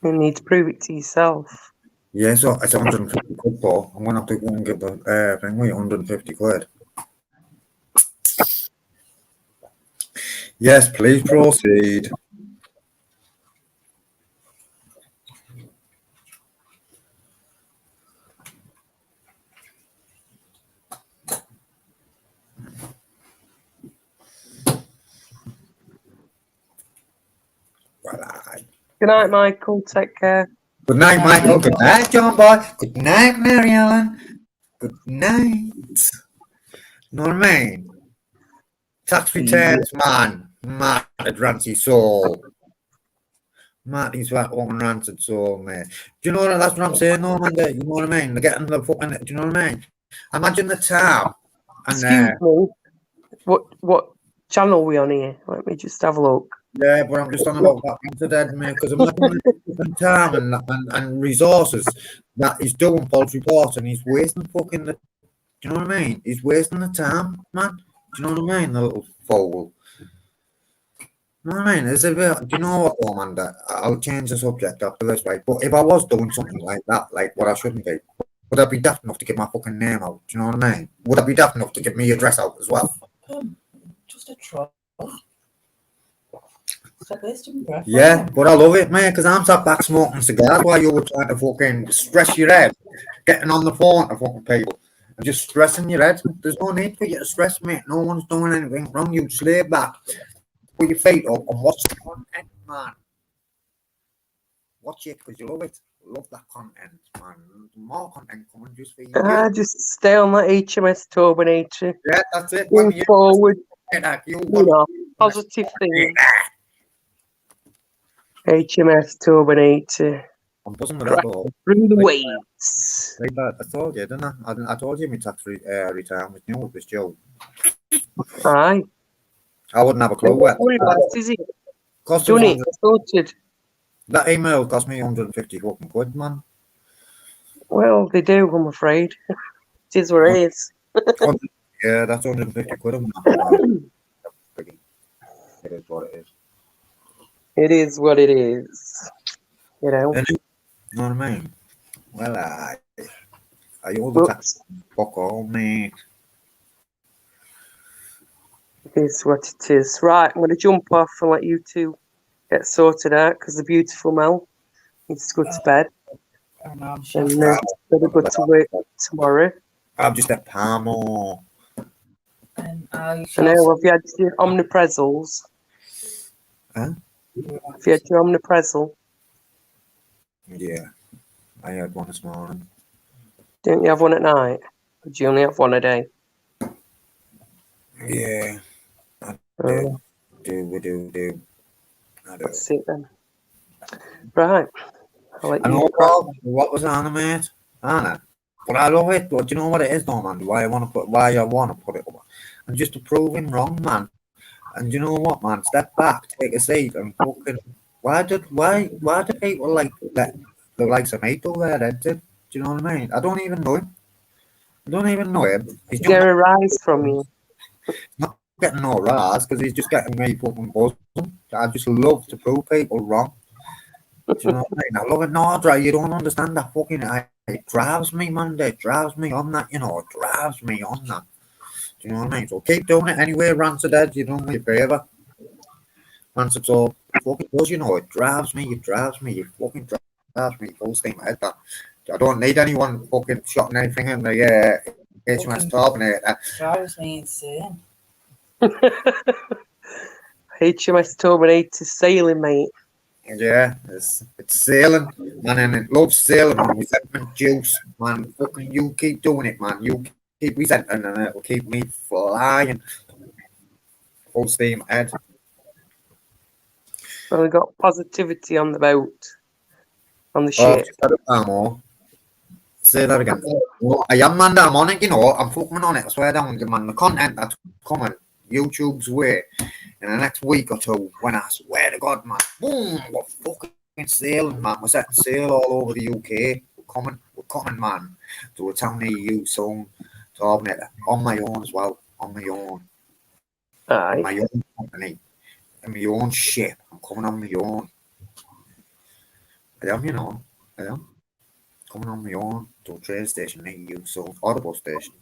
You need to prove it to yourself. Yeah, so it's 150 quid, Paul. I'm going to have to go and get the thing with 150 quid. Yes, please proceed. Right. Good night, Michael. Take care. Good night, Michael. Good night, John Boy. Good night, Mary Ellen. Good night. Know what I mean? Tax returns, man. Marty's Rancid Soul. Marty's fucking Rancid Soul, mate. Do you know what? That's what I'm saying, though, man. You know what I mean? They're getting the fucking. Do you know what I mean? Imagine the time. And Excuse me. What channel are we on here? Let me just have a look. yeah, but I'm just on about that Rancid Ed, mate, because imagine the time and resources that he's doing false reports and he's wasting fucking the. Do you know what I mean? He's wasting the time, man. Do you know what I mean? The little fool. You know what I mean? Is it, do you know what, Amanda? I'll change the subject after this, right? But if I was doing something like that, like what I shouldn't be, would I be daft enough to get my fucking name out? Do you know what I mean? Would I be daft enough to get my address out as well? Just a troll. Stop wasting breath. Yeah, but I love it, man, because I'm sat back smoking cigars while you were trying to fucking stress your head, getting on the phone to fucking people and just stressing your head. There's no need for you to stress, mate. No one's doing anything wrong. You just lay back, put your feet up and watch the content, man. Watch it because you love it. Love that content, man. More content coming just for you. Just stay on that HMS Turbinator. Yeah, that's it. Move forward. You Positive thing. HMS Turbinator. I'm buzzing with that though. Bring the Like, weights. Like that, I told you, didn't I? I told you my tax return was new. It was due. Aye. I wouldn't have a clue Don't what. worry about it, is it? Cost Done us it. Sorted. that email cost me 150 fucking quid, man. Well, they do, I'm afraid. It is what it is. Yeah, that's 150 quid. It is what it is. It is what it is. You know. And you know what I mean? Well, I owe the tax. Fuck all, mate. It is what it is. Right, I'm going to jump off and let you two get sorted out because the beautiful Mel needs to go to bed. And better go to work tomorrow. I've just had Palmo. And I know, have you had your omnipresals? Huh? Have you had your omnipresal? Yeah, I had one this morning. Don't you have one at night? Or do you only have one a day? Yeah, I Oh, do. I do. that's it then. Right. I'll let I you know crack. what was on it, mate. Anna. But I love it. But do you know what it is, though, man? Why I want to put it up. I'm just to prove him wrong, man. And you know what, man? Step back, take a seat, and fucking. Why do people like that? The likes of me do that? Do you know what I mean? I don't even know him. He's just Get a rise from you. not getting no rise because he's just getting me fucking buzzing. I just love to prove people wrong. Do you know what I mean? I love it. No, Dre, you don't understand that fucking. It drives me, man. It drives me on that. You know, it drives me on that. Do you know what I mean? So keep doing it anyway, Rancid Ed. You do me a favour. Rancid, so fucking does, you know, it drives me. It fucking drives me. Full steam ahead. That I don't need anyone fucking shotting anything in the HMS Terminator. drives me insane. HMS Terminator sailing, mate. Yeah, it's sailing, man, and it loves sailing, man. Resentment juice, man. Fucking you keep doing it, man. You keep resenting, and it will keep me flying. Full steam ahead. Well, we got positivity on the boat. On the Oh, ship. say that again. No, I am, man. I'm on it, you know. I'm fucking on it. I swear down, man. The content that's coming YouTube's way in the next week or two, when I swear to God, man, boom, we're fucking sailing, man. We're setting sail all over the UK. We're coming, man, to a town near you soon. Terminator on my own as well, on my own. Aye. On my own company, in my own ship. I'm coming on my own. I am, you know, I am. Coming on my own to a train station near you soon, or the bus station.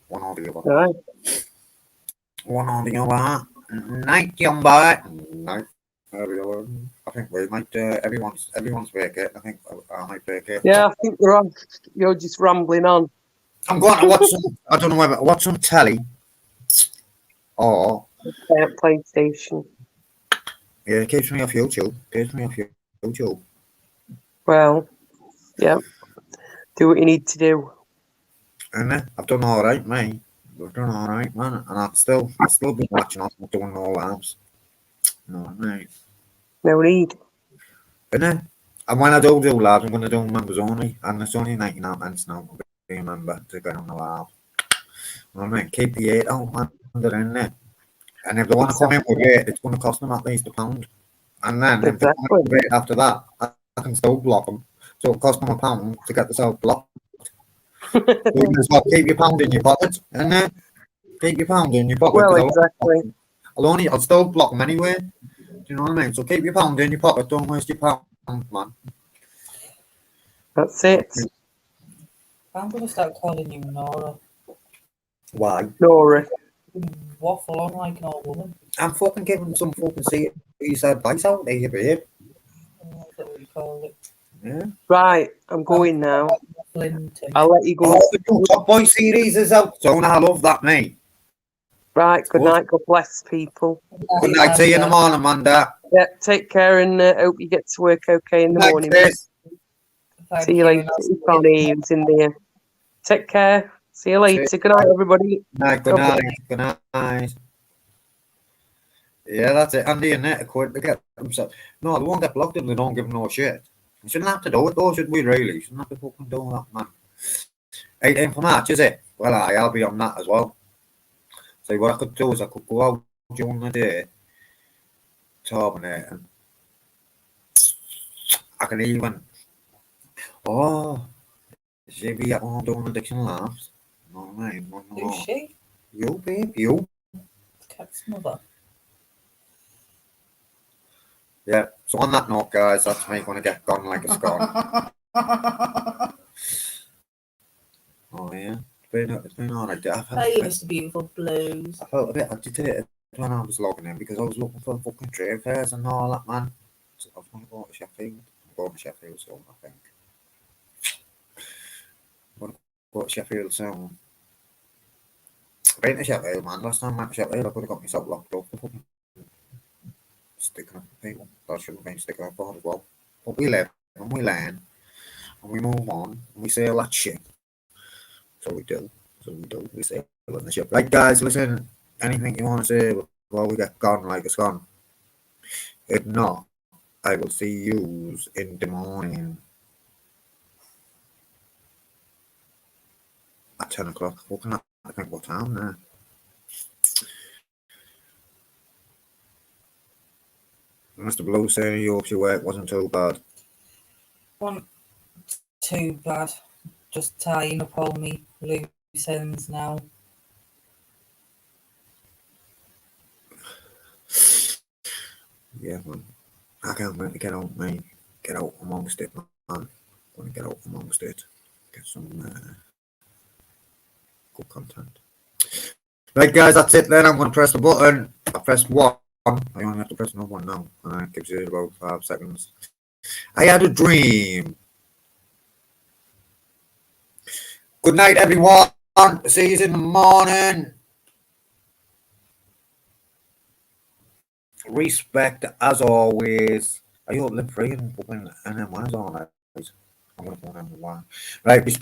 One or the other. Aye. One or the other. Night, young boy. Night. I think we might. Everyone's vacate. I think I might vacate. Yeah, I think you're just rambling on. I'm going to watch some. I don't know whether to watch some telly or PlayStation. yeah, it keeps me off YouTube. Well, yeah. Do what you need to do. And I've done all right, mate. I've done all right, man. And I've still been watching. I'm doing all arms. You know what I mean? No need. And when I do lads, I'm going to do members only. And it's only 99 pence now to be a member to get on the lab. You know what I mean? Keep the 8 out, man. They're in there. And if they want to come in with it, it's going to cost them at least £1. And then if they come in with it after that, I can still block them. So it costs them £1 to get themselves blocked. So you may as well keep your £1 in your pocket. And keep your £1 in your pocket. Well, exactly. I'll still block them anyway. Do you know what I mean? So keep your £1 in your pocket. Don't waste your £1, man. That's it. I'm going to start calling you Nora. Why? Nora. Waffle on like an old woman. I'm fucking giving some fucking serious advice out there, babe. That's what we call it. Yeah. Right, I'm going now. Linton. I'll let you go. Oh, the new Top Boy series is out, so I love that, mate. Right, good night. God bless people. Good night. See you in the morning, Amanda. Yeah, take care and hope you get to work okay in the morning. See you later. It's in there. Take care. See you later. Good night, everybody. Good night. Yeah, that's it. Andy and Ned are quick to get themselves. No, they won't get blocked if they don't give them no shit. You shouldn't have to do it though, should we really? You shouldn't have to fucking do that, man. 18th of March, is it? Well, I'll be on that as well. So what I could do is I could go out during the day, terminate, and I can even, she'll be at home doing addiction laughs. No, mate, no. Who's she? You, babe, you. Cat's mother. Yeah, so on that note, guys, that's me going to get gone like it's gone. Oh, yeah. It's been alright. Hey, Mr. Beautiful Blues. I felt a bit agitated when I was logging in because I was looking for fucking trade fairs and all that, man. So I was going to go to Sheffield. I'm going to Sheffield soon, I think. I'm going to go to Sheffield soon. I've been to Sheffield, man. Last time I went to Sheffield, I could have got myself locked up for fucking sticking up for people. I should have been sticking up for as well. But we live and we learn and we move on and we say all that shit. So we do. We say on the ship. Right, guys, listen. Anything you want to say before we get gone like it's gone? If not, I will see you in the morning at 10 o'clock. I think what time now? Mr. Blue saying you hope your work wasn't too bad. Wasn't too bad. Just tying up all me loose ends now. Yeah, man. I can't wait to get out, mate. Get out amongst it, man. I'm going to get out amongst it. Get some good content. Right, guys, that's it then. I'm going to press the button. I pressed 1. I only have to press another one now. And it gives you about 5 seconds. I had a dream. Good night, everyone. See you in the morning. Respect as always. Are you up free and fucking NMYs all night? I'm going to phone NMY. Right, respect.